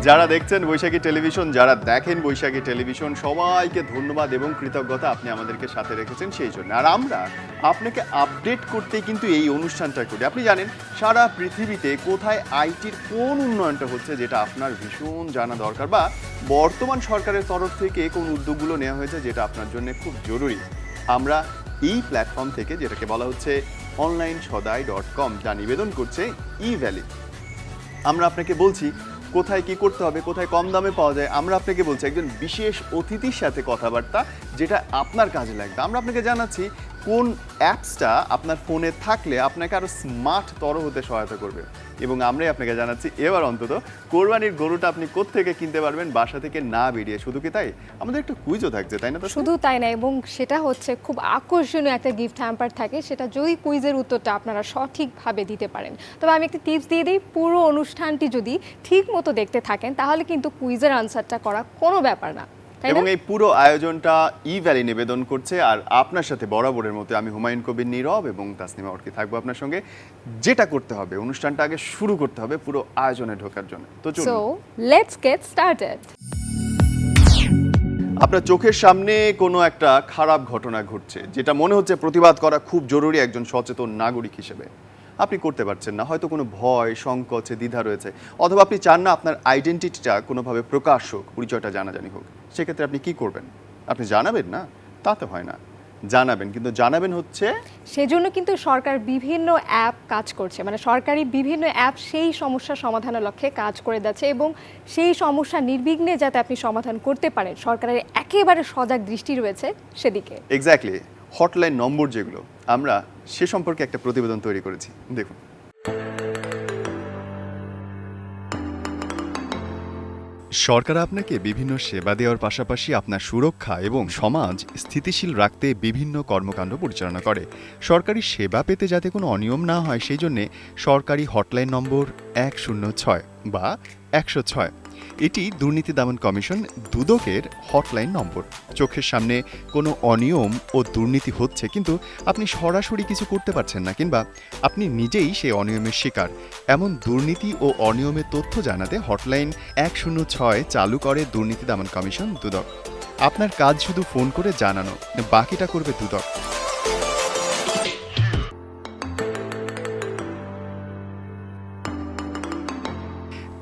যারা দেখছেন বৈশাখী টেলিভিশন, যারা দেখেন বৈশাখী টেলিভিশন, সবাইকে ধন্যবাদ এবং কৃতজ্ঞতা আপনি আমাদেরকে সাথে রেখেছেন সেই জন্য। আর আমরা আপনাকে আপডেট করতে কিন্তু এই অনুষ্ঠানটা করি। আপনি জানেন সারা পৃথিবীতে কোথায় আইটির কোন উন্নয়নটা হচ্ছে যেটা আপনার ভীষণ জানা দরকার, বা বর্তমান সরকারের তরফ থেকে কোন উদ্যোগগুলো নেওয়া হয়েছে যেটা আপনার জন্য খুব জরুরি। আমরা এই প্ল্যাটফর্ম থেকে, যেটাকে বলা হচ্ছে onlineshodai.com, যা নিবেদন করছে ই ভ্যালি, আমরা আপনাকে বলছি কোথায় কি করতে হবে, কোথায় কম দামে পাওয়া যায়। আমরা আপনাকে বলছি একজন বিশেষ অতিথির সাথে কথাবার্তা যেটা আপনার কাজে লাগবে। আমরা আপনাকে জানাচ্ছি কোন অ্যাপসটা আপনার ফোনে থাকলে আপনাকে আরও স্মার্টতর হতে সহায়তা করবে। এবং আমরাই আপনাকে জানাচ্ছি এবার অন্তত কোরবানির গরুটা আপনি কোত্থেকে কিনতে পারবেন বাসা থেকে না বেরিয়ে। শুধু কি তাই, আমাদের একটা কুইজও থাকছে, তাই না? শুধু তাই না, এবং সেটা হচ্ছে খুব আকর্ষণীয় একটা গিফট হ্যাম্পার থাকে, সেটা যদি কুইজের উত্তরটা আপনারা সঠিকভাবে দিতে পারেন। তবে আমি একটা টিপস দিয়ে দিই, পুরো অনুষ্ঠানটি যদি ঠিক মতো দেখতে থাকেন তাহলে কিন্তু কুইজের আনসারটা করা কোনো ব্যাপার না। এবং এই পুরো আয়োজনটা ই ভ্যালি নিবেদন করছে। আর আপনার সাথে বরাবরের মতো আমি হুমায়ুন কবির নীরব এবং তাসনিমা অর্কি থাকবো আপনার সঙ্গে। যেটা করতে হবে, অনুষ্ঠানটা আগে শুরু করতে হবে পুরো আয়োজনে ঢোকার জন্য। তো চলুন, লেটস গেট স্টার্টেড। আপনার চোখের সামনে কোনো একটা খারাপ ঘটনা ঘটছে যেটা মনে হচ্ছে প্রতিবাদ করা খুব জরুরি একজন সচেতন নাগরিক হিসেবে। আপনি করতে পারছেন না, হয়তো কোনো ভয়, সংকোচে, দ্বিধা রয়েছে, অথবা আপনি চান না আপনার আইডেন্টিটিটা কোনোভাবে প্রকাশ হোক, পরিচয়টা জানাজানি হোক। সেক্ষেত্রে আপনি কি করবেন? আপনি জানাবেন না? তাতে হয় না, জানাবেন। কিন্তু জানাবেন হচ্ছে, সেজন্য কিন্তু সরকার বিভিন্ন অ্যাপ কাজ করছে, মানে সরকারি বিভিন্ন অ্যাপ সেই সমস্যার সমাধানের লক্ষ্যে কাজ করে যাচ্ছে, এবং সেই সমস্যা নির্বিঘ্নে যাতে আপনি সমাধান করতে পারেন সরকারের একেবারে সজাগ দৃষ্টি রয়েছে সেদিকে। এক্স্যাক্টলি, হটলাইন নম্বর যেগুলো, আমরা সে সম্পর্কে একটা প্রতিবেদন তৈরি করেছি, দেখুন। সরকার আপনাকে বিভিন্ন সেবা দেওয়ার পাশাপাশি আপনার সুরক্ষা এবং সমাজ স্থিতিশীল রাখতে বিভিন্ন কর্মকাণ্ড পরিচালনা করে। সরকারি সেবা পেতে যাতে কোনো অনিয়ম না হয় সেই জন্যে সরকারি হটলাইন নম্বর 106 বা 106, এটি দুর্নীতি দমন কমিশন দুদকের হটলাইন নম্বর। চোখের সামনে কোনো অনিয়ম ও দুর্নীতি হচ্ছে কিন্তু আপনি সরাসরি কিছু করতে পারছেন না, কিংবা আপনি নিজেই সেই অনিয়মের শিকার, এমন দুর্নীতি ও অনিয়মের তথ্য জানাতে হটলাইন 106 চালু করে দুর্নীতি দমন কমিশন দুদক। আপনার কাজ শুধু ফোন করে জানানো, বাকিটা করবে দুদক।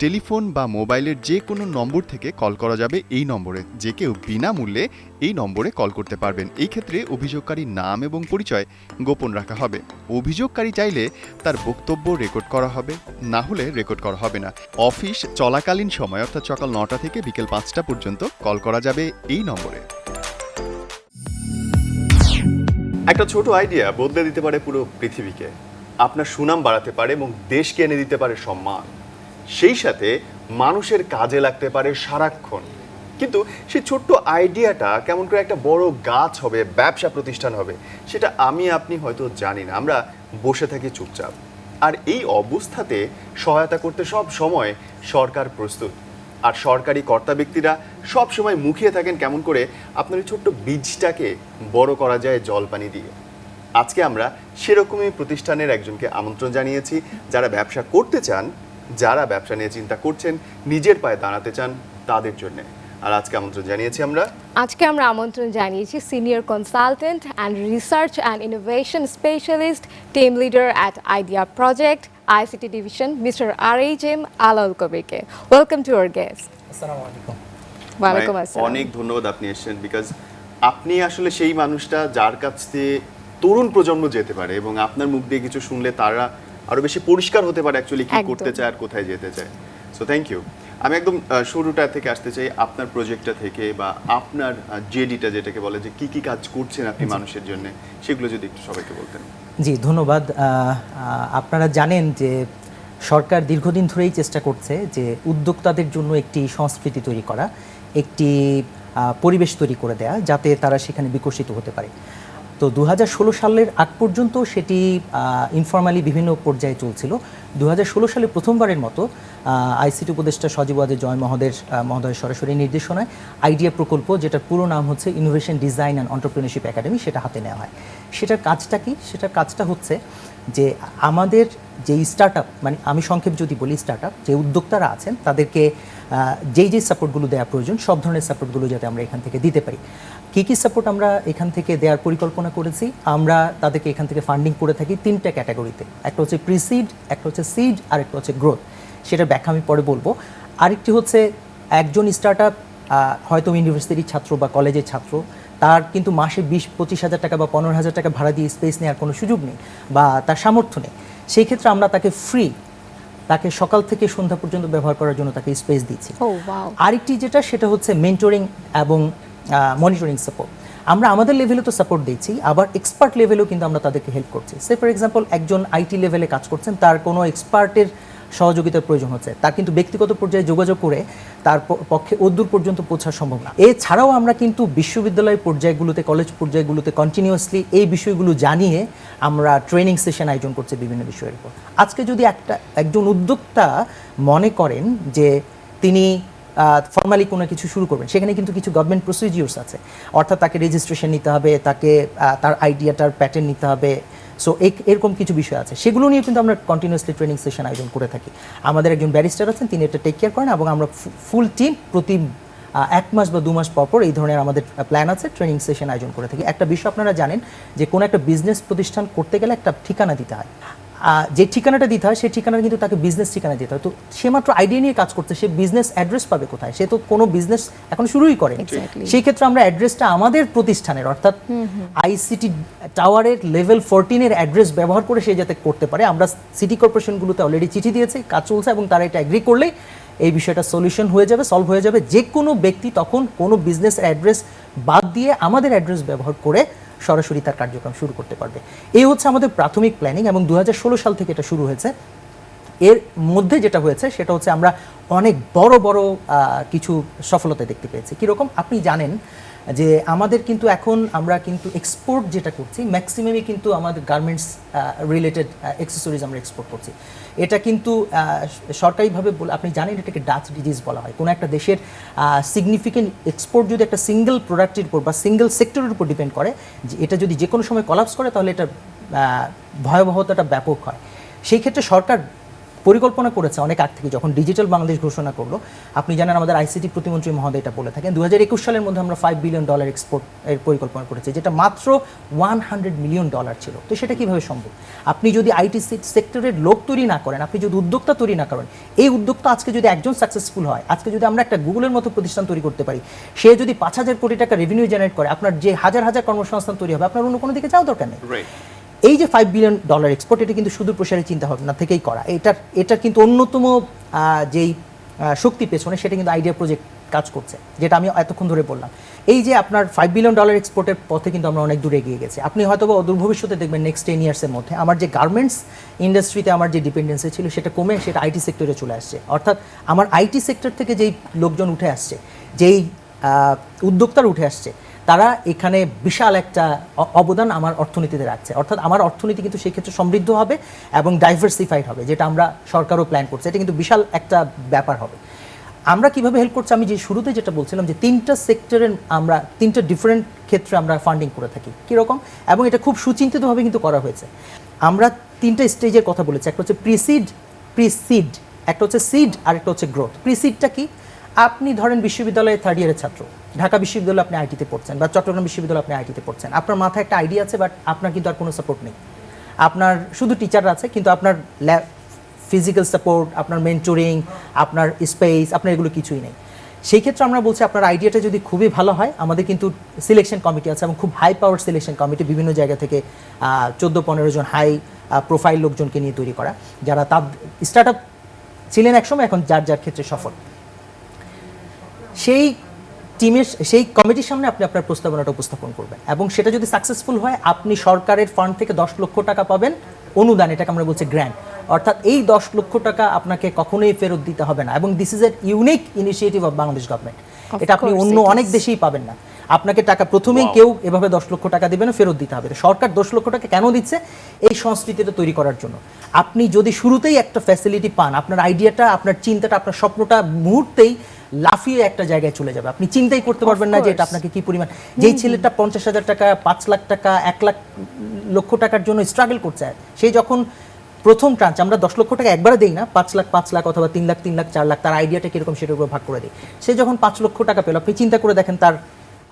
টেলিফোন বা মোবাইলের যে কোনো নম্বর থেকে কল করা যাবে এই নম্বরে। যে কেউ বিনামূল্যে এই নম্বরে কল করতে পারবেন। এই ক্ষেত্রে অভিযোগকারীর নাম এবং পরিচয় গোপন রাখা হবে। অভিযোগকারী চাইলে তার বক্তব্য রেকর্ড করা হবে, না হলে রেকর্ড করা হবে না। অফিস চলাকালীন সময় অর্থাৎ সকাল 9টা থেকে বিকেল 5টা পর্যন্ত কল করা যাবে এই নম্বরে। একটা ছোট আইডিয়া বদলে দিতে পারে পুরো পৃথিবীকে, আপনার সুনাম বাড়াতে পারে এবং দেশকে এনে দিতে পারে সম্মান, সেই সাথে মানুষের কাজে লাগতে পারে সারাক্ষণ। কিন্তু সেই ছোট্ট আইডিয়াটা কেমন করে একটা বড় গাছ হবে, ব্যবসা প্রতিষ্ঠান হবে, সেটা আমি আপনি হয়তো জানি না। আমরা বসে থাকি চুপচাপ। আর এই অবস্থাতে সহায়তা করতে সব সময় সরকার প্রস্তুত। আর সরকারি কর্তা ব্যক্তিরা সব সময় মুখিয়ে থাকেন কেমন করে আপনার এই ছোট্ট বীজটাকে বড় করা যায় জল পানি দিয়ে। আজকে আমরা সেরকমই প্রতিষ্ঠানের একজনকে আমন্ত্রণ জানিয়েছি, যারা ব্যবসা করতে চান, যারা ব্যবসা নিয়ে চিন্তা করছেন, নিজের পায়ে দাঁড়াতে চান, তাদের জন্য। আর আজকে আমন্ত্রণ জানিয়েছি senior consultant and research and innovation specialist, team leader at idea project ICT division, mister R H M. Alaul কবিরকে। Welcome to our guest. আসসালামু আলাইকুম। ওয়ালাইকুম আসসালাম। অনেক ধন্যবাদ আপনি এসেছেন, বিকজ আপনি আসলে সেই মানুষটা যার কাছ থেকে তরুণ প্রজন্ম যেতে পারে, এবং আপনার মুখ দিয়ে কিছু শুনলে তারা আরো বেশি পরিষ্কার হতে পারে অ্যাকচুয়ালি কি করতে চায় আর কোথায় যেতে চায়। So thank you. আমি একদম শুরুটা থেকে আসতে চাই, আপনার প্রজেক্টটা থেকে, বা আপনার জেডিটা যেটাকে বলে, যে কি কি কাজ করছেন আপনি মানুষের জন্য, সেগুলো যদি একটু সবাইকে বলতেন। জি ধন্যবাদ। আপনারা জানেন যে সরকার দীর্ঘদিন ধরেই চেষ্টা করছে যে উদ্যোক্তাদের জন্য একটি সংস্কৃতি তৈরি করা, একটি পরিবেশ তৈরি করে দেয়া, যাতে তারা সেখানে বিকশিত হতে পারে। তো 2016 সালের আগ পর্যন্ত সেটি ইনফর্মালি বিভিন্ন পর্যায়ে চলছিল। 2016 সালে প্রথমবারের মতো আইসিটি উপদেষ্টা সজীব ওয়াজেদ জয় মহোদয়ের সরাসরি নির্দেশনায় আইডিয়া প্রকল্প, যেটার পুরো নাম হচ্ছে innovation design and entrepreneurship academy, সেটা হাতে নেওয়া হয়। সেটার কাজটা কি? সেটার কাজটা হচ্ছে যে আমাদের যে স্টার্টআপ, মানে আমি সংক্ষেপ যদি বলি, স্টার্টআপ যে উদ্যোক্তারা আছেন তাদেরকে যেই সাপোর্টগুলো দেওয়া প্রয়োজন সব ধরনের সাপোর্টগুলো যাতে আমরা এখান থেকে দিতে পারি। কী সাপোর্ট আমরা এখান থেকে দেওয়ার পরিকল্পনা করেছি? আমরা তাদেরকে এখান থেকে ফান্ডিং করে থাকি 3টা ক্যাটাগরিতে। একটা হচ্ছে প্রিসিড, একটা হচ্ছে সিড, আর একটা হচ্ছে গ্রোথ। সেটার ব্যাখ্যা আমি পরে বলবো। আরেকটি হচ্ছে একজন স্টার্টআপ হয়তো ইউনিভার্সিটির ছাত্র বা কলেজের ছাত্র, তার কিন্তু মাসে 20-25 হাজার টাকা বা 15,000 টাকা ভাড়া দিয়ে স্পেস নেওয়ার কোনো সুযোগ নেই বা তার সামর্থ্য নেই। সেই ক্ষেত্রে আমরা তাকে তাকে সকাল থেকে সন্ধ্যা পর্যন্ত ব্যবহার করার জন্য তাকে স্পেস দিচ্ছি। আরেকটি যেটা, সেটা হচ্ছে মেন্টরিং এবং মনিটরিং সাপোর্ট। আমরা আমাদের লেভেলে তো সাপোর্ট দিচ্ছি, আবার এক্সপার্ট লেভেলেও কিন্তু আমরা তাদেরকে হেল্প করছি। সে ফর এক্সাম্পল একজন আইটি লেভেলে কাজ করছেন, তার কোনো এক্সপার্টের সহযোগিতার প্রয়োজন হচ্ছে, তার কিন্তু ব্যক্তিগত পর্যায়ে যোগাযোগ করে তার পক্ষে অদূর পর্যন্ত পৌঁছা সম্ভব না। এছাড়াও আমরা কিন্তু বিশ্ববিদ্যালয় পর্যায়গুলোতে, কলেজ পর্যায়গুলোতে কন্টিনিউয়াসলি এই বিষয়গুলো জানিয়ে আমরা ট্রেনিং সেশন আয়োজন করছি বিভিন্ন বিষয়ের উপর। আজকে যদি একজন উদ্যোক্তা মনে করেন যে তিনি ফর্মালি কোনো কিছু শুরু করবেন, সেখানে কিন্তু কিছু গভর্নমেন্ট প্রসিডিউরস আছে, অর্থাৎ তাকে রেজিস্ট্রেশন নিতে হবে, তাকে তার আইডিয়াটার প্যাটার্ন নিতে হবে। সো এরকম কিছু বিষয় আছে, সেগুলো নিয়ে কিন্তু আমরা কন্টিনিউয়াসলি ট্রেনিং সেশন আয়োজন করে থাকি। আমাদের একজন ব্যারিস্টার আছেন, তিনি এটা টেক কেয়ার করেন, এবং আমরা ফুল টিম প্রতি 1 মাস বা 2 মাস পর এই ধরনের আমাদের প্ল্যান আছে, ট্রেনিং সেশন আয়োজন করে থাকি। একটা বিষয় আপনারা জানেন যে কোনো একটা বিজনেস প্রতিষ্ঠান করতে গেলে একটা ঠিকানা দিতে হয়। যে ঠিকানাটা দিতে হয় সেই ঠিকানাটা কিন্তু তাকে বিজনেস ঠিকানা দিতে হয়। তো সে মাত্র আইডিয়া নিয়ে কাজ করছে, সে বিজনেস অ্যাড্রেস পাবে কোথায়? সে তো কোনো বিজনেস এখন শুরুই করে। সেই ক্ষেত্রে আমরা অ্যাড্রেসটা আমাদের প্রতিষ্ঠানের, অর্থাৎ আইসিটি টাওয়ারের লেভেল 14 অ্যাড্রেস ব্যবহার করে সে যাতে করতে পারে। আমরা সিটি কর্পোরেশনগুলোতে অলরেডি চিঠি দিয়েছি, কাজ চলছে, এবং তারা এটা এগ্রি করলেই এই বিষয়টা সলিউশন হয়ে যাবে, সলভ হয়ে যাবে। যে কোনো ব্যক্তি তখন কোনো বিজনেস অ্যাড্রেস বাদ দিয়ে আমাদের অ্যাড্রেস ব্যবহার করে সরাসরি তার কার্যক্রম শুরু করতে পারবে। এই হচ্ছে আমাদের প্রাথমিক প্ল্যানিং, এবং 2016 সাল থেকে এটা শুরু হয়েছে। এর মধ্যে যেটা হয়েছে সেটা হচ্ছে আমরা অনেক বড় বড় কিছু সফলতা দেখতে পেয়েছি। কীরকম? আপনি জানেন যে আমাদের কিন্তু এখন আমরা কিন্তু এক্সপোর্ট যেটা করছি, ম্যাক্সিমামই কিন্তু আমাদের গার্মেন্টস রিলেটেড অ্যাক্সেসরিজ আমরা এক্সপোর্ট করছি। এটা কিন্তু সরকারিভাবে আপনি জানেন এটাকে ডাচ ডিজিজ বলা হয়। কোনো একটা দেশের সিগনিফিকেন্ট এক্সপোর্ট যদি একটা সিঙ্গেল প্রোডাক্টের উপর বা সিঙ্গেল সেক্টরের উপর ডিপেন্ড করে, যে এটা যদি যে কোনো সময় কলাপস করে তাহলে এটা ভয়াবহতাটা ব্যাপক হয়। সেই ক্ষেত্রে সরকার পরিকল্পনা করেছে অনেক আগ থেকে, যখন ডিজিটাল বাংলাদেশ ঘোষণা করলো। আপনি জানেন আমাদের আইসিটি প্রতিমন্ত্রী মহোদয় এটা বলে থাকেন 2021 সালের মধ্যে আমরা $5 বিলিয়ন এক্সপোর্ট এর পরিকল্পনা করেছি, যেটা মাত্র $100 মিলিয়ন ছিল। তো সেটা কিভাবে সম্ভব? আপনি যদি আইটি সেক্টরের লোক তৈরি না করেন, আপনি যদি উদ্যোক্তা তৈরি না করেন, এই উদ্যোক্তা আজকে যদি একজন সাকসেসফুল হয়, আজকে যদি আমরা একটা গুগলের মতো প্রতিষ্ঠান তৈরি করতে পারি, সে যদি 5,000 কোটি টাকা রেভিনিউ জেনারেট করে, আপনার যে হাজার হাজার কর্মসংস্থান তৈরি হবে, আপনার অন্য কোনো দিকে যাওয়া দরকার নেই। এই যে $5 বিলিয়ন এক্সপোর্ট, এটা কিন্তু সুদূর প্রসারী চিন্তা ভাবনা থেকেই করা। এটা কিন্তু অন্যতম যেই শক্তি পেছনে, সেটা কিন্তু আইডিয়া প্রজেক্ট কাজ করছে, যেটা আমি এতক্ষণ ধরে বললাম। এই যে আপনার $5 বিলিয়ন এক্সপোর্টের পথে কিন্তু আমরা অনেক দূরে এগিয়ে গেছি। আপনি হয়তো অদূর ভবিষ্যতে দেখবেন নেক্সট 10 ইয়ার্সের মধ্যে আমার যে গার্মেন্টস ইন্ডাস্ট্রিতে আমার যে ডিপেন্ডেন্সি ছিল, সেটা কমে সেটা আইটি সেক্টরে চলে আসছে। অর্থাৎ আমার আইটি সেক্টর থেকে যেই লোকজন উঠে আসছে, যেই উদ্যোক্তারা উঠে আসছে, তারা এখানে বিশাল একটা অবদান আমার অর্থনীতিতে রাখছে। অর্থাৎ আমার অর্থনীতি কিন্তু সেই ক্ষেত্রে সমৃদ্ধ হবে এবং ডাইভার্সিফাইড হবে, যেটা আমরা সরকারও প্ল্যান করছে। এটা কিন্তু বিশাল একটা ব্যাপার হবে। আমরা কিভাবে হেল্প করছি? আমি যে শুরুতে যেটা বলছিলাম যে 3টা সেক্টরের আমরা 3টা ডিফারেন্ট ক্ষেত্রে আমরা ফান্ডিং করে থাকি। কীরকম? এবং এটা খুব সুচিন্তিতভাবে কিন্তু করা হয়েছে। আমরা 3টা স্টেজের কথা বলেছি। একটা হচ্ছে প্রিসিড, একটা হচ্ছে সিড, আর একটা হচ্ছে গ্রোথ। প্রিসিডটা কি? আপনি ধরেন বিশ্ববিদ্যালয়ের 3rd ইয়ারের ছাত্র, ঢাকা বিশ্ববিদ্যালয়ে আপনি আইটিতে পড়ছেন, বা চট্টগ্রাম বিশ্ববিদ্যালয়ে আপনি আইটিতে পড়ছেন। আপনার মাথায় একটা আইডিয়া আছে, বাট আপনার কিন্তু আর কোনো সাপোর্ট নেই। আপনার শুধু টিচাররা আছে, কিন্তু আপনার ফিজিক্যাল সাপোর্ট, আপনার মেন্টরিং, আপনার স্পেস, আপনার এগুলো কিছুই নেই। সেই ক্ষেত্রে আমরা বলছি আপনার আইডিয়াটা যদি খুবই ভালো হয়, আমাদের কিন্তু সিলেকশন কমিটি আছে, এবং খুব হাই পাওয়ার সিলেকশন কমিটি, বিভিন্ন জায়গা থেকে 14-15 জন হাই প্রোফাইল লোকজনকে নিয়ে তৈরি করা, যারা তার স্টার্ট আপ ছিলেন একসময়, এখন যার যার ক্ষেত্রে সফল। সেই টিমের, সেই কমিটির সামনে আপনি আপনার প্রস্তাবনাটা উপস্থাপন করবেন, এবং সেটা যদি সাকসেসফুল হয়, আপনি সরকারের ফান্ড থেকে 10 লক্ষ টাকা পাবেন অনুদান। এটাকে আমরা বলছি গ্র্যান্ট। অর্থাৎ এই 10 লক্ষ টাকা আপনাকে কখনোই ফেরত দিতে হবে না, এবং this is a unique initiative of Bangladesh government. এটা আপনি অন্য অনেক দেশেই পাবেন না। আপনাকে টাকা প্রথমেই কেউ এভাবে 10 লক্ষ টাকা দেবে না, ফেরত দিতে হবে। সরকার 10 লক্ষ টাকা কেন দিচ্ছে? এই সংস্কৃতিটা তৈরি করার জন্য। আপনি যদি শুরুতেই একটা ফ্যাসিলিটি পান, আপনার আইডিয়াটা, আপনার চিন্তাটা, আপনার স্বপ্নটা মুহূর্তেই লাফিয়ে একটা জায়গায় চলে যাবে, আপনি চিন্তাই করতে পারবেন না যে এটা আপনাকে কি পরিমাণ। যেই ছেলেটা 50,000 টাকা, 5 লাখ টাকা, 1 লক্ষ টাকার জন্য স্ট্রাগল করছে, সেই যখন প্রথম ট্রান্স, আমরা 10 লক্ষ টাকা একবারে দেই না, 5 লাখ অথবা 3 লাখ 4 লাখ, তার আইডিয়াটা কিরকম সেটার উপর ভাগ করে দিই। সে যখন 5 লক্ষ টাকা পেল, আপনি চিন্তা করে দেখেন তার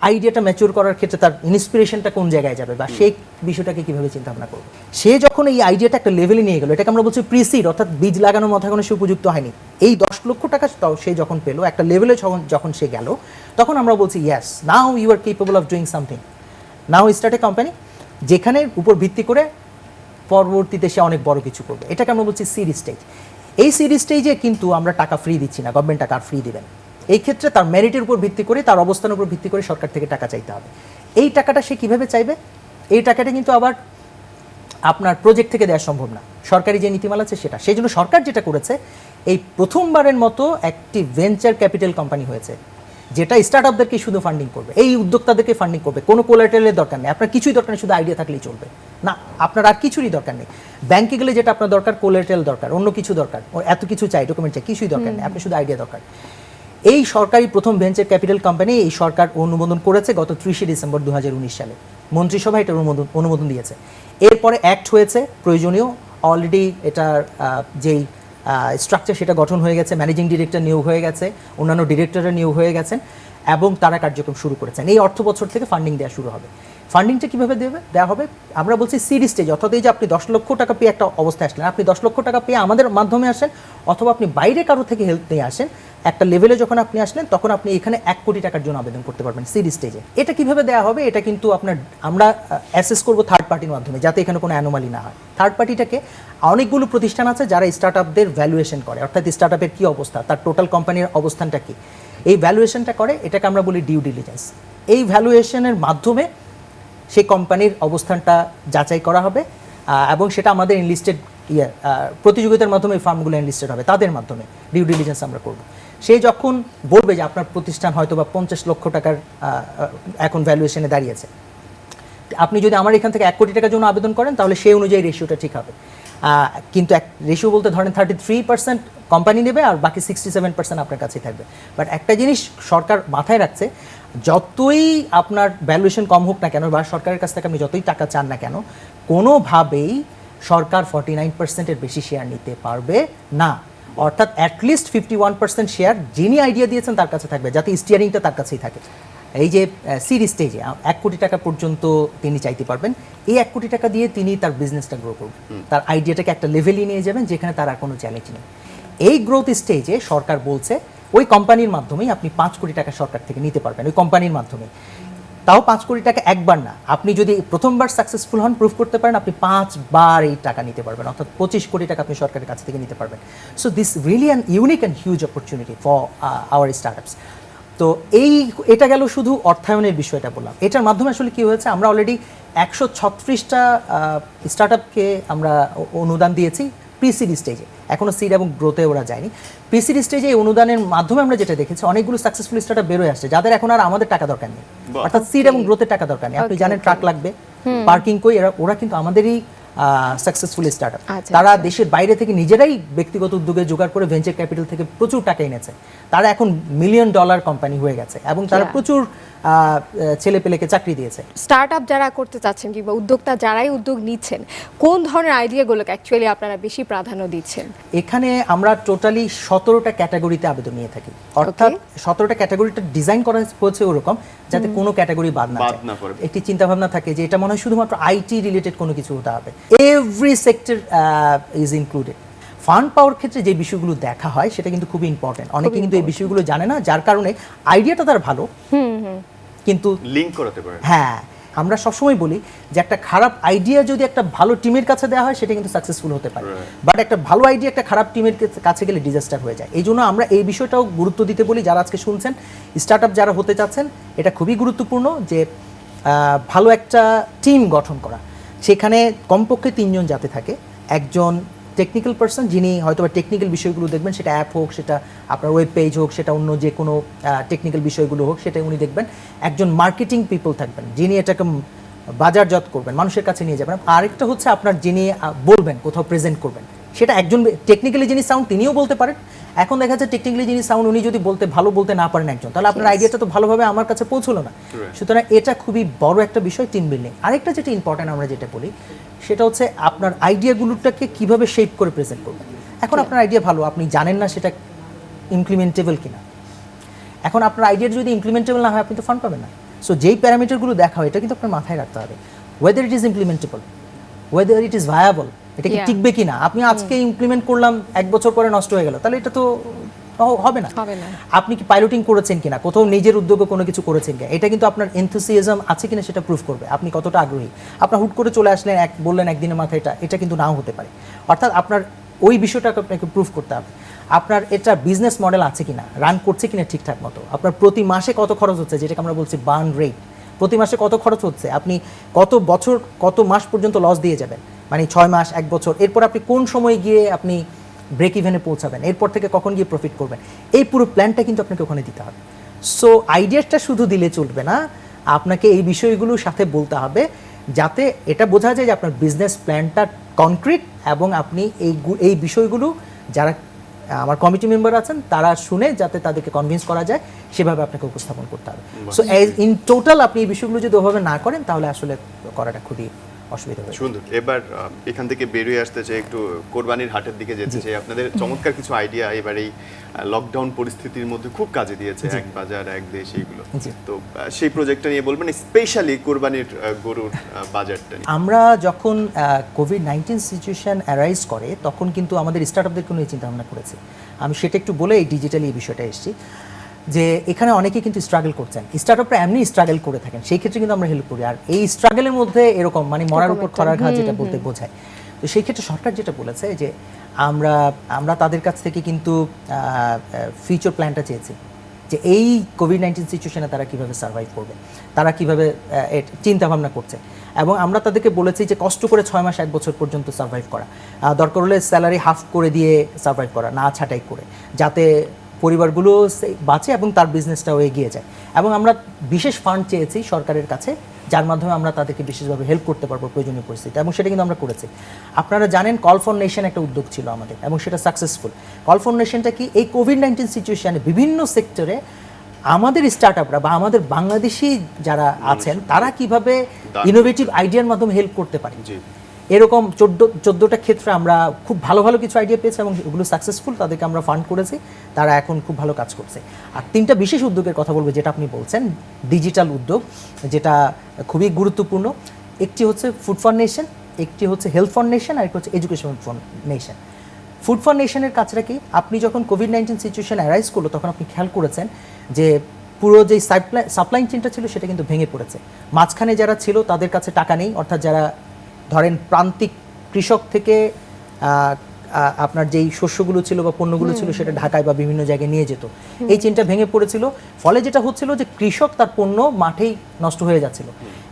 আইডিয়াটা ম্যাচিউর করার ক্ষেত্রে তার ইন্সপিরেশনটা কোন জায়গায় যাবে, বা সেই বিষয়টাকে কিভাবে চিন্তা ভাবনা করবে। সে যখন এই আইডিয়াটা একটা লেভেলে নিয়ে গেল, এটাকে আমরা বলছি প্রিসিড, অর্থাৎ বীজ লাগানোর মতো এখনো সে উপযুক্ত হয়নি। এই 10 লক্ষ টাকা সে যখন পেলো, একটা লেভেলে যখন সে গেল, তখন আমরা বলছি yes, now you are capable of doing something, now start a company, যেখানে উপর ভিত্তি করে পরবর্তীতে সে অনেক বড় কিছু করবে। এটাকে আমরা বলছি সিড স্টেজ। এই সিড স্টেজে কিন্তু আমরা টাকা ফ্রি দিচ্ছি না, গভর্নমেন্ট টাকা ফ্রি দিবেন। এই ক্ষেত্রে তার মেরিটের উপর ভিত্তি করে, তার অবস্থানের উপর ভিত্তি করে সরকার থেকে টাকা চাইতে হবে। এই টাকাটা সে কিভাবে চাইবে? এই টাকাটা কিন্তু আবার আপনার প্রজেক্ট থেকে দেওয়া সম্ভব না, সরকারি যে নীতিমালা আছে সেটা। সেই জন্য সরকার যেটা করেছে, এই প্রথমবারের মতো একটি ভেঞ্চার ক্যাপিটাল কোম্পানি হয়েছে, যেটা স্টার্ট আপদেরকে শুধু ফান্ডিং করবে, এই উদ্যোক্তাদেরকে ফান্ডিং করবে। কোনো কোলাটেরালের দরকার নেই, আপনার কিছুই দরকার নেই, শুধু আইডিয়া থাকলেই চলবে না, আপনার আর কিছুরই দরকার নেই। ব্যাংকে গেলে যেটা আপনার দরকার, কোলাটেরাল দরকার, অন্য কিছু দরকার, এত কিছু চাই, ডকুমেন্ট চাই, কিছুই দরকার নেই, আপনি শুধু আইডিয়া দরকার। এই সরকারি প্রথম ভেঞ্চার ক্যাপিটাল কোম্পানি এই সরকার অনুমোদন করেছে গত 30 ডিসেম্বর 2019 সালে, মন্ত্রিসভা এটার অনুমোদন দিয়েছে। এরপরে অ্যাক্ট হয়েছে প্রয়োজনীয়, অলরেডি এটার যেই স্ট্রাকচার সেটা গঠন হয়ে গেছে, ম্যানেজিং ডিরেক্টর নিয়োগ হয়ে গেছে, অন্যান্য ডিরেক্টররা নিয়োগ হয়ে গেছেন এবং তারা কার্যক্রম শুরু করেছেন। এই অর্থ বছর থেকে ফান্ডিং দেওয়া শুরু হবে। ফান্ডিংটা কীভাবে দেওয়া হবে? আমরা বলছি সিড স্টেজ, অর্থাৎ এই যে আপনি 10 লক্ষ টাকা পেয়ে একটা অবস্থায় আসলেন, আপনি 10 লক্ষ টাকা পেয়ে আমাদের মাধ্যমে আসেন, অথবা আপনি বাইরে কারো থেকে হেল্প নিয়ে আসেন, একটা লেভেলে যখন আপনি আসলেন তখন আপনি এখানে 1 কোটি টাকার জন্য আবেদন করতে পারবেন সিড স্টেজে। এটা কিভাবে দেওয়া হবে? এটা কিন্তু আমরা অ্যাসেস করব থার্ড পার্টির মাধ্যমে, যাতে এখানে কোনো অ্যানোমালি না হয়। থার্ড পার্টিটাকে অনেকগুলো প্রতিষ্ঠান আছে যারা স্টার্ট আপদের ভ্যালুয়েশন করে, অর্থাৎ স্টার্ট আপের কী অবস্থা, তার টোটাল কোম্পানির অবস্থানটা কী, এই ভ্যালুয়েশনটা করে। এটাকে আমরা বলি ডিউ ডিলিজেন্স। এই ভ্যালুয়েশনের মাধ্যমে সেই কোম্পানির অবস্থানটা যাচাই করা হবে এবং সেটা আমাদের এনলিস্টেড প্রতিযোগিতার মাধ্যমে এই ফার্মগুলো এনলিস্টেড হবে, তাদের মাধ্যমে ডিউ ডিলিজেন্স আমরা করব। সে যখন বলবে যে আপনার প্রতিষ্ঠান হয়তো বা 50 লক্ষ টাকার এখন ভ্যালুয়েশনে দাঁড়িয়েছে, আপনি যদি আমার এখান থেকে 1 কোটি টাকার জন্য আবেদন করেন, তাহলে সেই অনুযায়ী রেশিওটা ঠিক হবে। কিন্তু রেশিও বলতে ধরেন 33% কোম্পানি নেবে আর বাকি 67% আপনার কাছেই থাকবে। বাট একটা জিনিস সরকার মাথায় রাখছে, যতই আপনার ভ্যালুয়েশন কম হোক না কেন বা সরকারের কাছ থেকে আপনি যতই টাকা চান না কেন, কোনোভাবেই সরকার 49%-এর বেশি শেয়ার নিতে পারবে না। অর্থাৎ অ্যাটলিস্ট 51% শেয়ার যিনি আইডিয়া দিয়েছেন তার কাছে থাকবে, যাতে স্টিয়ারিংটা তার কাছেই থাকে। এই যে সিড স্টেজে 1 কোটি টাকা পর্যন্ত তিনি চাইতে পারবেন। এই 1 কোটি টাকা দিয়ে তিনি তার বিজনেসটা গ্রো করবেন, তার আইডিয়াটাকে একটা লেভেলে নিয়ে যাবেন যেখানে তার আর কোনো চ্যালেঞ্জ নেই। এই গ্রোথ স্টেজে সরকার বলছে ওই কোম্পানির মাধ্যমেই আপনি 5 কোটি টাকা সরকার থেকে নিতে পারবেন, ওই কোম্পানির মাধ্যমে। তাও 5 কোটি টাকা একবার না, আপনি যদি প্রথমবার সাকসেসফুল হন, প্রুফ করতে পারেন, আপনি 5 বার এই টাকা নিতে পারবেন, অর্থাৎ 25 কোটি টাকা আপনি সরকারের কাছ থেকে নিতে পারবেন। So this really an unique and huge opportunity for our startups. তো এটা গেল শুধু অর্থায়নের বিষয়টা বললাম। এটার মাধ্যমে আসলে কী হয়েছে, আমরা অলরেডি 136টা স্টার্টআপকে আমরা অনুদান দিয়েছি প্রি-সিড স্টেজে, এখনও সিড এবং গ্রোথে ওরা যায়নি। প্রি-সিড স্টেজে এই অনুদানের মাধ্যমে আমরা যেটা দেখেছি, অনেকগুলো সাকসেসফুল স্টার্টআপ বেরোয় আসছে যাদের এখন আর আমাদের টাকা দরকার নেই, অর্থাৎ সিড এবং গ্রোথের টাকা দরকার নেই। আপনি জানেন ট্রাক লাগবে, পার্কিং কই, ওরা কিন্তু আমাদেরই সাকসেসফুল স্টার্টআপ। তারা দেশের বাইরে থেকে নিজেরাই ব্যক্তিগত উদ্যোগে জোগাড় করে ভেঞ্চার ক্যাপিটাল থেকে প্রচুর টাকা এনেছে, তারা এখন $1 মিলিয়ন কোম্পানি হয়ে গেছে এবং তারা প্রচুর ছেলে পেলেকে চাকরি দিয়েছে। স্টার্টআপ যারা করতে চাচ্ছেন কিংবা উদ্যোক্তা যারাই উদ্যোগ নিচ্ছেন, কোন ধরনের আইডিয়াগুলোকে অ্যাকচুয়ালি আপনারা বেশি প্রাধান্য দিচ্ছেন? এখানে আমরা টোটালি 17টা ক্যাটাগরিতে আবেদন নিয়ে থাকি, অর্থাৎ 17টা ক্যাটাগরিটা ডিজাইন করা হয়েছে ওরকম যাতে কোনো ক্যাটাগরি বাদ না যায়। একটি চিন্তা ভাবনা থাকে যে এটা মনে হয় শুধুমাত্র আইটি রিলেটেড কোনো কিছু হতে হবে, every sector is included. Fund পাওয়ার ক্ষেত্রে যে বিষয়গুলো দেখা হয় সেটা কিন্তু খুবই ইম্পর্টেন্ট। অনেকে কিন্তু এই বিষয়গুলো জানে না, যার কারণে আইডিয়াটা তার ভালো কিন্তু লিঙ্ক করাতে পারে। হ্যাঁ, আমরা সবসময় বলি যে একটা খারাপ আইডিয়া যদি একটা ভালো টিমের কাছে দেওয়া হয় সেটা কিন্তু সাকসেসফুল হতে পারে, বাট একটা ভালো আইডিয়া একটা খারাপ টিমের কাছে গেলে ডিজাস্টার হয়ে যায়। এই জন্য আমরা এই বিষয়টাও গুরুত্ব দিতে বলি। যারা আজকে শুনছেন স্টার্টআপ যারা হতে চাচ্ছেন, এটা খুবই গুরুত্বপূর্ণ যে ভালো একটা টিম গঠন করা, সেখানে কমপক্ষে 3 জন যাতে থাকে। একজন টেকনিক্যাল পার্সন যিনি হয়তো বা টেকনিক্যাল বিষয়গুলো দেখবেন, সেটা অ্যাপ হোক, সেটা আপনার ওয়েব পেজ হোক, সেটা অন্য যে কোনো টেকনিক্যাল বিষয়গুলো হোক, সেটা উনি দেখবেন। একজন মার্কেটিং পিপল থাকবেন যিনি এটাকে বাজারজাত করবেন, মানুষের কাছে নিয়ে যাবেন। আরেকটা হচ্ছে আপনার যিনি বলবেন, কোথাও প্রেজেন্ট করবেন, সেটা একজন টেকনিক্যালি যিনি সাউন্ড তিনিও বলতে পারেন। এখন দেখা যাচ্ছে টেকনিক্যালি যিনি সাউন্ড উনি যদি ভালো বলতে না পারেন একজন, তাহলে আপনার আইডিয়াটা তো ভালোভাবে আমার কাছে পৌঁছলো না। সুতরাং এটা খুবই বড় একটা বিষয়, টিম বিল্ডিং। আরেকটা যেটা ইম্পর্টেন্ট আমরা যেটা বলি সেটা হচ্ছে আপনার আইডিয়াগুলোটাকে কিভাবে শেপ করে প্রেজেন্ট করবেন। এখন আপনার আইডিয়া ভালো, আপনি জানেন না সেটা ইমপ্লিমেন্টেবল কিনা। এখন আপনার আইডিয়াটা যদি ইমপ্লিমেন্টেবল না হয় আপনি তো ফান্ড পাবেন না। সো যেই প্যারামিটারগুলো দেখা হয় এটা কিন্তু আপনার মাথায় রাখতে হবে, whether it is implementable, whether it is viable, এটা কি টিকবে কিনা। আপনি আজকে ইমপ্লিমেন্ট করলাম, 1 বছর পরে নষ্ট হয়ে গেল, তাহলে এটা তো হবে না। আপনি কি পাইলটিং করেছেন কিনা, কোথাও নিজের উদ্যোগে কোনো কিছু করেছেন কিনা, এটা কিন্তু আপনার এনথুসিয়াজম আছে কিনা সেটা প্রুফ করবে, আপনি কতটা আগ্রহী। আপনার হুট করে চলে আসলেন, বললেন একদিনের মাথায় এটা কিন্তু নাও হতে পারে। অর্থাৎ আপনার ওই বিষয়টাকে আপনাকে প্রুফ করতে হবে। আপনার এটা বিজনেস মডেল আছে কিনা, রান করছে কিনা ঠিকঠাক মতো, আপনার প্রতি মাসে কত খরচ হচ্ছে, যেটাকে আমরা বলছি বার্ন রেট, প্রতি মাসে কত খরচ হচ্ছে, আপনি কত বছর কত মাস পর্যন্ত লস দিয়ে যাবেন, মানে 6 মাস 1 বছর, এরপর আপনি কোন সময় গিয়ে আপনি ব্রেক ইভেনে পৌঁছাবেন, এরপর থেকে কখন গিয়ে প্রফিট করবেন, এই পুরো প্ল্যানটা কিন্তু আপনাকে ওখানে দিতে হবে। সো আইডিয়াটা শুধু দিলে চলবে না, আপনাকে এই বিষয়গুলোর সাথে বলতে হবে যাতে এটা বোঝা যায় যে আপনার বিজনেস প্ল্যানটা কনক্রিট, এবং আপনি এই বিষয়গুলো যারা আমার কমিটি মেম্বার আছেন তারা শুনে যাতে তাদেরকে কনভিন্স করা যায় সেভাবে আপনাকে উপস্থাপন করতে হবে। সো ইন টোটাল আপনি এই বিষয়গুলো যদি ওভাবে না করেন তাহলে আসলে করাটা খুবই অসুবিধা হবে। সুন্দর। এবার এখান থেকে বেরিয়ে আসতে চাই, একটু কোরবানির হাটের দিকে যেতে চাই। আপনাদের চমৎকার কিছু আইডিয়া এবার এই লকডাউন পরিস্থিতির মধ্যে খুব কাজে দিয়েছে, এক বাজার এক দেশ এইগুলো। তো সেই প্রজেক্টটা নিয়ে বলবেন, স্পেশালি কোরবানির গরুর বাজারটা নিয়ে। আমরা যখন কোভিড-19 সিচুয়েশন অ্যারাইজ করে তখন কিন্তু আমাদের স্টার্টআপদেরকে নিয়ে চিন্তা ভাবনা করেছি। আমি সেটা একটু বলে এই ডিজিটালি এই বিষয়টা এসেছি যে এখানে অনেকেই কিন্তু স্ট্রাগল করছেন, স্টার্টআপরা এমনি স্ট্রাগল করে থাকেন, সেই ক্ষেত্রে কিন্তু আমরা হেল্প করি। আর এই স্ট্রাগলের মধ্যে এরকম মানে মরার উপর খরার ঘা যেটা বলতে বোঝায়, তো সেই ক্ষেত্রে সরকার যেটা বলেছে যে আমরা তাদের কাছ থেকে কিন্তু ফিউচার প্ল্যানটা চেয়েছি যে এই কোভিড-19 সিচুয়েশনে তারা কীভাবে সার্ভাইভ করবে, তারা কীভাবে চিন্তা ভাবনা করছে। এবং আমরা তাদেরকে বলেছি যে কষ্ট করে 6 মাস 1 বছর পর্যন্ত সার্ভাইভ করা, দরকার হলে স্যালারি হাফ করে দিয়ে সার্ভাইভ করা, না ছাঁটাই করে, যাতে পরিবারগুলো বাঁচে এবং তার বিজনেসটাও এগিয়ে যায়। এবং আমরা বিশেষ ফান্ড চেয়েছি সরকারের কাছে, যার মাধ্যমে আমরা তাদেরকে বিশেষভাবে হেল্প করতে পারবো প্রয়োজনীয় পরিস্থিতি, এবং সেটা কিন্তু আমরা করেছি। আপনারা জানেন কল ফর নেশন একটা উদ্যোগ ছিল আমাদের, এবং সেটা সাকসেসফুল। কল ফর নেশনটা কি, এই কোভিড-19 সিচুয়েশনে বিভিন্ন সেক্টরে আমাদের স্টার্টআপরা বা আমাদের বাংলাদেশি যারা আছেন তারা কিভাবে ইনোভেটিভ আইডিয়ার মাধ্যমে হেল্প করতে পারে, এরকম 14টা ক্ষেত্রে আমরা খুব ভালো ভালো কিছু আইডিয়া পেয়েছি এবং এগুলো সাকসেসফুল, তাদেরকে আমরা ফান্ড করেছি, তারা এখন খুব ভালো কাজ করছে। আর 3টা বিশেষ উদ্যোগের কথা বলবো যেটা আপনি বলছেন, ডিজিটাল উদ্যোগ যেটা খুবই গুরুত্বপূর্ণ। একটি হচ্ছে ফুড ফর নেশন, একটি হচ্ছে হেলথ ফর নেশন, আর একটা হচ্ছে education for nation. Food for নেশনের কাজটা কি, আপনি যখন কোভিড-19 সিচুয়েশন অ্যারাইজ করলো তখন আপনি খেয়াল করেছেন যে পুরো যে সাপ্লাই চেনটা ছিল সেটা কিন্তু ভেঙে পড়েছে। মাঝখানে যারা ছিল তাদের কাছে টাকা নেই, অর্থাৎ যারা ধরেন প্রান্তিক কৃষক থেকে আপনার যেই শস্যগুলো ছিল বা পণ্যগুলো ছিল সেটা ঢাকায় বা বিভিন্ন জায়গায় নিয়ে যেত, এই চেনটা ভেঙে পড়েছিল। ফলে যেটা হচ্ছিল যে কৃষক তার পণ্য মাঠেই নষ্ট হয়ে যাচ্ছিল,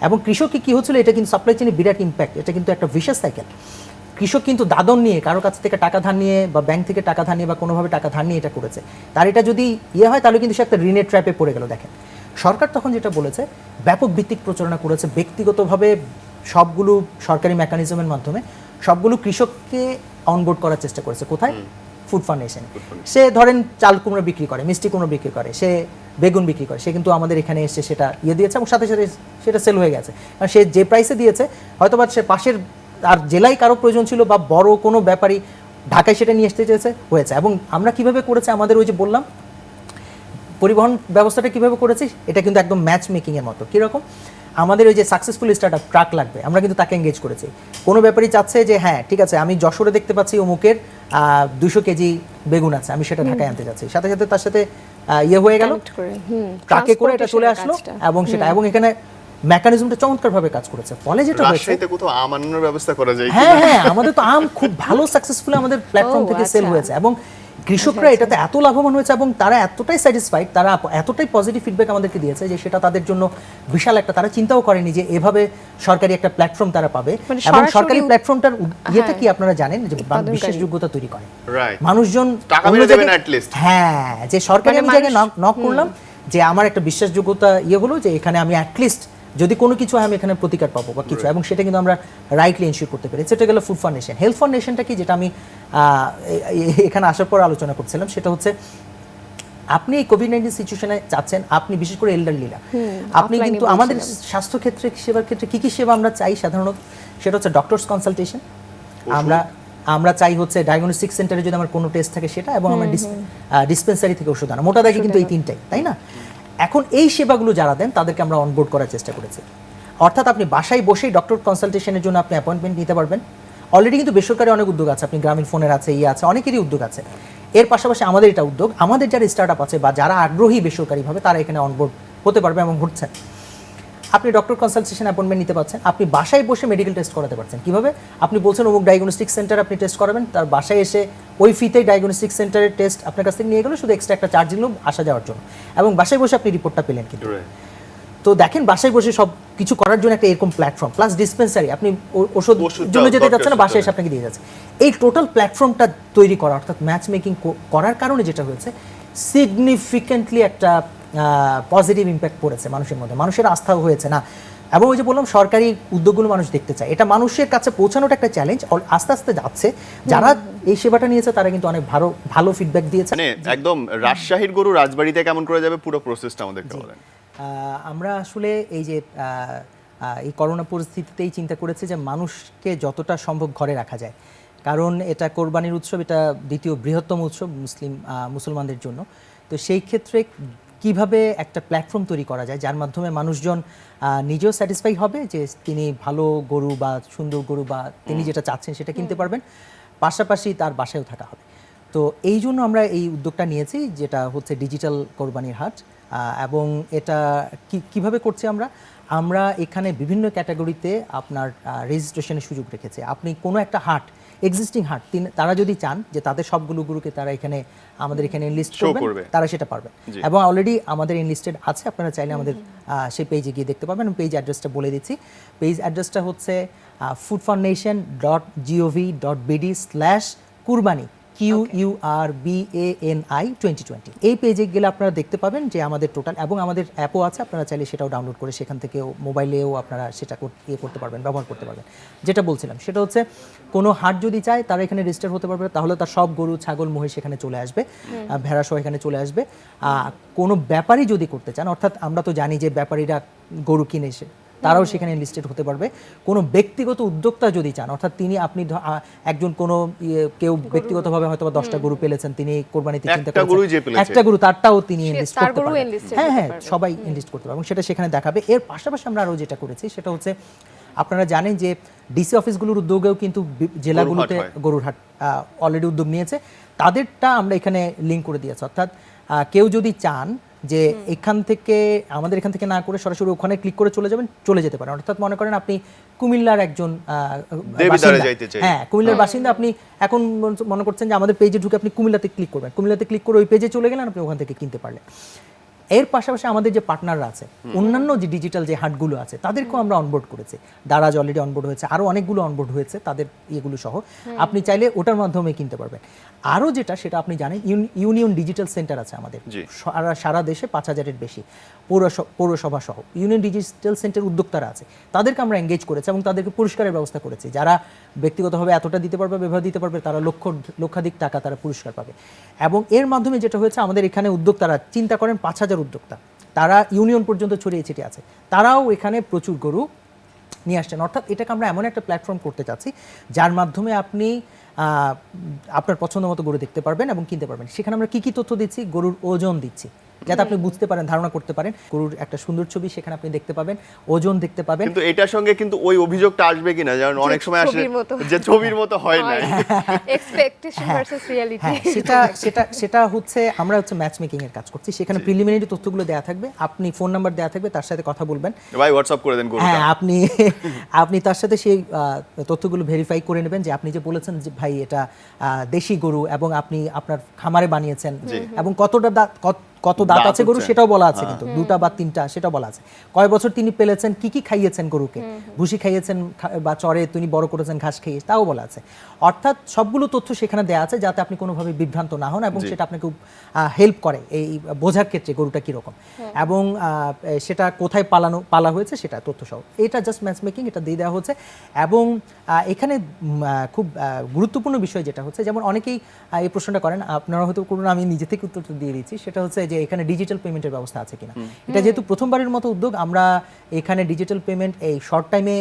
এবং কৃষককে কি হচ্ছিল, এটা কিন্তু সাপ্লাই চেনে বিরাট ইম্প্যাক্ট, এটা কিন্তু একটা ভিশাস সাইকেল। কৃষক কিন্তু দাদন নিয়ে কারো কাছ থেকে টাকা ধার নিয়ে বা ব্যাংক থেকে টাকা ধার নিয়ে বা কোনোভাবে টাকা ধার নিয়ে এটা করেছে, তার এটা যদি হয় তাহলে কিন্তু সে একটা ঋণের ট্র্যাপে পড়ে গেল। দেখেন সরকার তখন যেটা বলেছে, ব্যাপক ভিত্তিক প্রচারণা করেছে, ব্যক্তিগতভাবে সবগুলো সরকারি মেকানিজমের মাধ্যমে সবগুলো কৃষককে অনবোর্ড করার চেষ্টা করেছে। কোথায়? Food for nation. সে ধরেন চাল কুমড়ো বিক্রি করে, মিষ্টি কুমড়ো বিক্রি করে, সে বেগুন বিক্রি করে, সে কিন্তু আমাদের এখানে এসে সেটা দিয়েছে এবং সাথে সাথে সেটা সেল হয়ে গেছে। কারণ সে যে প্রাইসে দিয়েছে, হয়তো বা সে পাশের আর জেলায় কারো প্রয়োজন ছিল বা বড় কোনো ব্যাপারী ঢাকায় সেটা নিয়ে আসতে চেয়েছে, হয়েছে। এবং আমরা কিভাবে করেছি, আমাদের ওই যে বললাম পরিবহন ব্যবস্থাটা কিভাবে করেছি, এটা কিন্তু একদম ম্যাচ মেকিংয়ের মতো। কীরকম, আমাদের ওই যে সাকসেসফুল স্টার্টআপ ট্রাক লাগবে, আমরা কিন্তু তাকে এঙ্গেজ করেছি। কোনো ব্যাপারই চাচ্ছে যে হ্যাঁ ঠিক আছে, আমি যশোরে দেখতে পাচ্ছি অমুকের 200 কেজি বেগুন আছে, আমি সেটা ঢাকায় আনতে যাচ্ছি, সাথে সাথে তার সাথে হয়ে গেল, ট্রাকে করে এটা চলে আসলো, এবং সেটা এবং এখানে মেকানিজমটা চমৎকারভাবে কাজ করেছে। ফলে যেটা হয়েছে, রাজশাহীতে কোথাও আম আনানোর ব্যবস্থা করা যায়। হ্যাঁ, আমাদের তো আম খুব ভালো সাকসেসফুল আমাদের প্ল্যাটফর্ম থেকে সেল হয়েছে, এবং কৃষকরা এটাতে এত লাভবান হয়েছে এবং তারা এতটাই স্যাটিসফাইড, তারা এতটাই পজিটিভ ফিডব্যাক আমাদেরকে দিয়েছে যে সেটা তাদের জন্য বিশাল একটা, তারা চিন্তাও করেনি যে এভাবে সরকারি একটা প্ল্যাটফর্ম তারা পাবে। এবং সরকারি প্ল্যাটফর্মটার ইয়েটা কি আপনারা জানেন, যে বিশ্বাসযোগ্যতা তৈরি করে, মানুষজন হ্যাঁ, যে সরকারি আমি জায়গায় নক করলাম যে আমার একটা বিশ্বাসযোগ্যতা হলো যে এখানে আমি অ্যাটলিস্ট যদি কোনো কিছু হয় আমি এখানে প্রতিকার পাবো বা কিছু, এবং সেটা কিন্তু আমরা রাইটলি এনশিওর করতে পেরেছি। সেটা গেল ফুড ফাউন্ডেশন। হেলথ ফাউন্ডেশনটা কি, যেটা আমি এখানে আসার পর আলোচনা করছিলাম, সেটা হচ্ছে আপনি এই কোভিড-19 সিচুয়েশনে চাচ্ছেন, আপনি বিশেষ করে এল্ডারলিরা, আপনি offline-এ কিন্তু আমাদের বলছিলাম। স্বাস্থ্য ক্ষেত্রে সেবার ক্ষেত্রে কি সেবা আমরা চাই সাধারণত, সেটা হচ্ছে ডক্টরস কনসালটেশন, আমরা চাই হচ্ছে ডায়াগনস্টিক সেন্টারে যদি আমার কোনো টেস্ট থাকে সেটা, এবং আমরা ডিসপেন্সারি থেকে ওষুধ আনা, মোটা দাগে কিন্তু এই তিনটাই, তাই না? এখন এই সেবাগুলো যারা দেন তাদেরকে আমরা অনবোর্ড করার চেষ্টা করেছি। অর্থাৎ আপনি বাসায় বসেই ডক্টর কনসালটেশনের জন্য আপনি অ্যাপয়েন্টমেন্ট নিতে পারবেন। অলরেডি কিন্তু বেসরকারি অনেক উদ্যোগ আছে, আপনি গ্রামীণ ফোনের আছে, আছে, অনেকেরই উদ্যোগ আছে। এর পাশাপাশি আমাদের এটা উদ্যোগ, আমাদের যারা স্টার্ট আপ আছে বা যারা আগ্রহী বেসরকারিভাবে তারা এখানে অনবোর্ড হতে পারবে এবং হচ্ছেন। আপনি ডক্টর কনসালটেশন অ্যাপয়েন্টমেন্ট নিতে পারছেন, আপনি বাসায় বসে মেডিকেল টেস্ট করাতে পারছেন। কিভাবে? আপনি বলছেন অমুক ডায়াগনস্টিক সেন্টার আপনি টেস্ট করাবেন, তার বাসায় এসে ওই ফিতেই ডায়াগনস্টিক সেন্টারের টেস্ট আপনার কাছ থেকে নিয়ে গেলো, শুধু এক্সট্রা একটা চার্জ দিল আসা যাওয়ার জন্য, এবং বাসায় বসে আপনি রিপোর্টটা পেলেন। কিন্তু তো দেখেন, বাসায় বসে সব কিছু করার জন্য একটা এরকম প্ল্যাটফর্ম, প্লাস ডিসপেন্সারি, আপনি ওষুধ জন্য যেতে যাচ্ছেন না, বাসায় এসে আপনাকে দিয়ে যাচ্ছে। এই টোটাল প্ল্যাটফর্মটা তৈরি করা, অর্থাৎ ম্যাচ মেকিং করার কারণে যেটা হয়েছে, সিগনিফিকেন্টলি একটা পজিটিভ ইম্প্যাক্ট পড়েছে মানুষের মধ্যে, মানুষের আস্থাও হয়েছে না। এবং ওই যে বললাম, সরকারি উদ্যোগগুলো মানুষ দেখতে চায়, এটা মানুষের কাছে পৌঁছানোটা একটা চ্যালেঞ্জ, আস্তে আস্তে যাচ্ছে। যারা এই সেবাটা নিয়েছে তারা কিন্তু অনেক ভালো ফিডব্যাক দিয়েছে। মানে একদম রাজশাহীর গরু রাজবাড়িতে কেমন করে যাবে, পুরো প্রসেসটা আমাদেরকে বলেন। আমরা আসলে এই যে এই করোনা পরিস্থিতিতেই চিন্তা করেছি যে মানুষকে যতটা সম্ভব ঘরে রাখা যায়, কারণ এটা কোরবানির উৎসব, এটা দ্বিতীয় বৃহত্তম উৎসব মুসলমানদের জন্য। তো সেই ক্ষেত্রে কিভাবে একটা প্ল্যাটফর্ম তৈরি করা যায় যার মাধ্যমে মানুষজন নিজেও স্যাটিসফাই হবে যে তিনি ভালো গরু বা সুন্দর গরু বা তিনি যেটা চাচ্ছেন সেটা কিনতে পারবেন, পাশাপাশি তার বাসায়ও থাকা হবে। তো এই জন্য আমরা এই উদ্যোগটা নিয়েছি, যেটা হচ্ছে ডিজিটাল কোরবানির হাট। এবং এটা কিভাবে করছি আমরা এখানে বিভিন্ন ক্যাটাগরিতে আপনার রেজিস্ট্রেশনের সুযোগ রেখেছি। আপনি কোনো একটা হাট, এক্সিস্টিং হাট, তারা যদি চান যে তাদের সবগুলো গরুকে তারা এখানে আমাদের এখানে এনলিস্ট করবেন, তারা সেটা পারবে। এবং অলরেডি আমাদের এনলিস্টেড আছে, আপনারা চাইলে আমাদের সেই পেজে গিয়ে দেখতে পাবেন। পেজ অ্যাড্রেসটা বলে দিচ্ছি, পেজ অ্যাড্রেসটা হচ্ছে foodfoundation.gov.bd/kurbani QURBANI 2020। এই পেজে গেলে আপনারা দেখতে পাবেন যে আমাদের টোটাল, এবং আমাদের অ্যাপও আছে, আপনারা চাইলে সেটাও ডাউনলোড করে সেখান থেকেও মোবাইলেও আপনারা সেটা করতে পারবেন, ব্যবহার করতে পারবেন। যেটা বলছিলাম সেটা হচ্ছে, কোনো হাট যদি চায় তারা এখানে রেজিস্টার হতে পারবে, তাহলে তার সব গরু, ছাগল, মহিষ সেখানে চলে আসবে, ভেড়া সহ এখানে চলে আসবে। কোনো ব্যাপারী যদি করতে চান, অর্থাৎ আমরা তো জানি যে ব্যাপারীরা গরু কিনে এসে তারাও সেখানে লিস্টেড হতে পারবে। কোনো ব্যক্তিগত উদ্যোক্তা যদি চান, অর্থাৎ আপনি একজন কোনো কেউ ব্যক্তিগতভাবে হয়তো 10টা গরু পেলেছেন, তিনি কোরবানিতে চিন্তা করেছেন একটা গরু, তারটাও তিনি এনলিস্ট করতে পারবেন। হ্যাঁ, সবাই এনলিস্ট করতে পারবেন, সেটা সেখানে দেখাবে। এর পাশাপাশি আমরা আরও যেটা করেছি সেটা হচ্ছে, আপনারা জানেন যে ডিসি অফিসগুলোর উদ্যোগেও কিন্তু জেলাগুলোতে গরুর হাট অলরেডি উদ্যোগ নিয়েছে, তাদেরটা আমরা এখানে লিঙ্ক করে দিয়েছি। অর্থাৎ কেউ যদি চান যে আমাদের এখান থেকে না করে সরাসরি ওখানে ক্লিক করে চলে যেতে পারেন। অর্থাৎ মনে করেন আপনি কুমিল্লার একজন কুমিল্লার বাসিন্দা, আপনি এখন মনে করছেন যে আমাদের পেজে ঢুকে আপনি কুমিল্লাতে ক্লিক করবেন, কুমিল্লাতে ক্লিক করে ওই পেজে চলে গেলেন, আপনি ওখান থেকে কিনতে পারলেন। এর পাশাপাশি আমাদের যে পার্টনাররা আছে, অন্যান্য যে ডিজিটাল যে হাটগুলো আছে, তাদেরকেও আমরা অনবোর্ড করেছি। দারাজ অলরেডি অনবোর্ড হয়েছে, আরও অনেকগুলো অনবোর্ড হয়েছে, তাদের ইয়েগুলো সহ আপনি চাইলে ওটার মাধ্যমে কিনতে পারবেন। আরও যেটা, সেটা আপনি জানেন, ইউনিয়ন ডিজিটাল সেন্টার আছে আমাদের সারা দেশে 5000-এর বেশি, পৌরসভা সহ ইউনিয়ন ডিজিটাল সেন্টার উদ্যোক্তারা আছে, তাদেরকে আমরা এঙ্গেজ করেছি এবং তাদেরকে পুরস্কারের ব্যবস্থা করেছি। যারা ব্যক্তিগতভাবে এতটা দিতে পারবে, ব্যবহার দিতে পারবে, তারা লক্ষাধিক টাকা তারা পুরস্কার পাবে। এবং এর মাধ্যমে যেটা হয়েছে, আমাদের এখানে উদ্যোক্তারা চিন্তা করেন 5000 উদ্যোক্তা, তারা ইউনিয়ন পর্যন্ত ছড়িয়ে ছিটিয়ে আছে, তারাও এখানে প্রচুর গরু নিয়ে আসছেন। অর্থাৎ এটাকে আমরা এমন একটা প্ল্যাটফর্ম করতে চাচ্ছি যার মাধ্যমে আপনি আপনার পছন্দ মতো গরু দেখতে পারবেন এবং কিনতে পারবেন। সেখানে আমরা কি তথ্য দিচ্ছি, গরুর ওজন দিচ্ছি, যাতে আপনি বুঝতে পারেন, ধারণা করতে পারেন। গরুর একটা সুন্দর ছবি সেখানে আপনি দেখতে পাবেন, ওজন দেখতে পাবেন। কিন্তু এটার সঙ্গে কিন্তু ওই অভিযোগটা আসবে কিনা, যেমন অনেক সময় আসে যে ছবির মতো হয় না, এক্সপেকটেশন ভার্সেস রিয়ালিটি। সেটা হচ্ছে, আমরা হচ্ছে ম্যাচ মেকিং এর কাজ করছি। সেখানে প্রিলিমিনারি তথ্যগুলো দেওয়া থাকবে, আপনি ফোন নাম্বার দেওয়া থাকবে, তার সাথে কথা বলবেন, ভাই হোয়াটসঅ্যাপ করে দেন গরুটা। হ্যাঁ, আপনি তার সাথে সেই তথ্যগুলো ভেরিফাই করে নেবেন যে আপনি যে বলেছেন যে ভাই এটা দেশি গরু এবং আপনি আপনার খামারে বানিয়েছেন এবং কত দাঁত দাঁত আছে গরু হচ্ছে। সেটাও বলা আছে, কিন্তু দুটা বা তিনটা সেটাও বলা আছে, কয় বছর তিনি পেলেছেন, কি কি খাইয়েছেন গরুকে, ভুসি খাইয়েছেন বা চরে তিনি বড় করেছেন ঘাস খাইয়ে, তাও বলা আছে। অর্থাৎ সবগুলো তথ্য সেখানে দেওয়া আছে যাতে আপনি কোনোভাবে বিভ্রান্ত না হন, এবং সেটা আপনাকে হেল্প করে এই বোঝার ক্ষেত্রে গরুটা কীরকম, এবং সেটা কোথায় পালা হয়েছে সেটা তথ্য সহ। এটা জাস্ট ম্যাচ মেকিং, এটা দিয়ে দেওয়া হচ্ছে। এবং এখানে খুব গুরুত্বপূর্ণ বিষয় যেটা হচ্ছে, যেমন অনেকেই এই প্রশ্নটা করেন, আপনারা হয়তো করুন, আমি নিজে থেকে উত্তরটা দিয়ে দিচ্ছি, সেটা হচ্ছে যে এখানে ডিজিটাল পেমেন্টের ব্যবস্থা আছে কিনা। এটা যেহেতু প্রথমবারের মতো উদ্যোগ, আমরা এখানে ডিজিটাল পেমেন্ট এই শর্ট টাইমে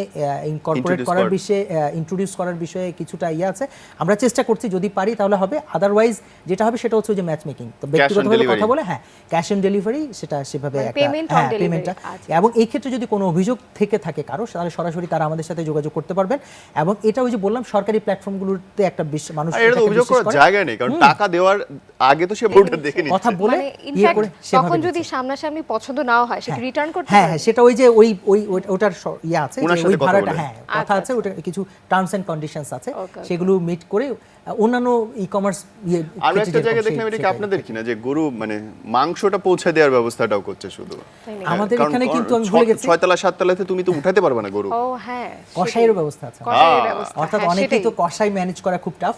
ইনকর্পোরেট করার বিষয়ে, ইন্ট্রোডিউস করার বিষয়ে কিছুটা আছে। আমরা চেষ্টা করছি, যদি পারি তাহলে হবে, আদারওয়াইজ যেটা হবে সেটা হচ্ছে যে ম্যাচ মেকিং। তো ব্যক্তিগতভাবে কথা বলে ক্যাশ অন ডেলিভারি সেটা সেভাবে পেমেন্টটা। এবং এই ক্ষেত্রে যদি কোনো অভিযোগ থেকে থাকে কারো, তাহলে সরাসরি তারা আমাদের সাথে যোগাযোগ করতে পারবেন। এবং এটা ওই যে বললাম, সরকারি প্ল্যাটফর্মগুলোতে একটা মানুষ অভিযোগ করার জায়গা নেই, কারণ টাকা দেওয়ার আগে তো সে বোর্ডটা দেখে নিচ্ছে, কথা বলে করে তখন যদি সামনাসামনি পছন্দ নাও হয় সেটা রিটার্ন করতে হ্যাঁ হ্যাঁ, সেটা ওই যে ওই ওটার আছে, ওই ভাড়াটা, হ্যাঁ কথা আছে, ওটা কিছু টার্মস এন্ড কন্ডিশনস আছে, সেগুলো মিট করে অন্যান্য ই-কমার্স আর একটা জায়গায় দেখলাম এটা কি আপনাদের কিনা, যে গরু মানে মাংসটা পৌঁছে দেওয়ার ব্যবস্থাটাও করছে শুধু আমাদের এখানে, কিন্তু আমি ভুলে গেছি 6 তলা 7 তলাতে তুমি তো উঠাতে পারবে না গরু। ও হ্যাঁ, কষাইয়ের ব্যবস্থা আছে, অর্থাৎ অনেকেই তো কষাই ম্যানেজ করা খুব টাফ।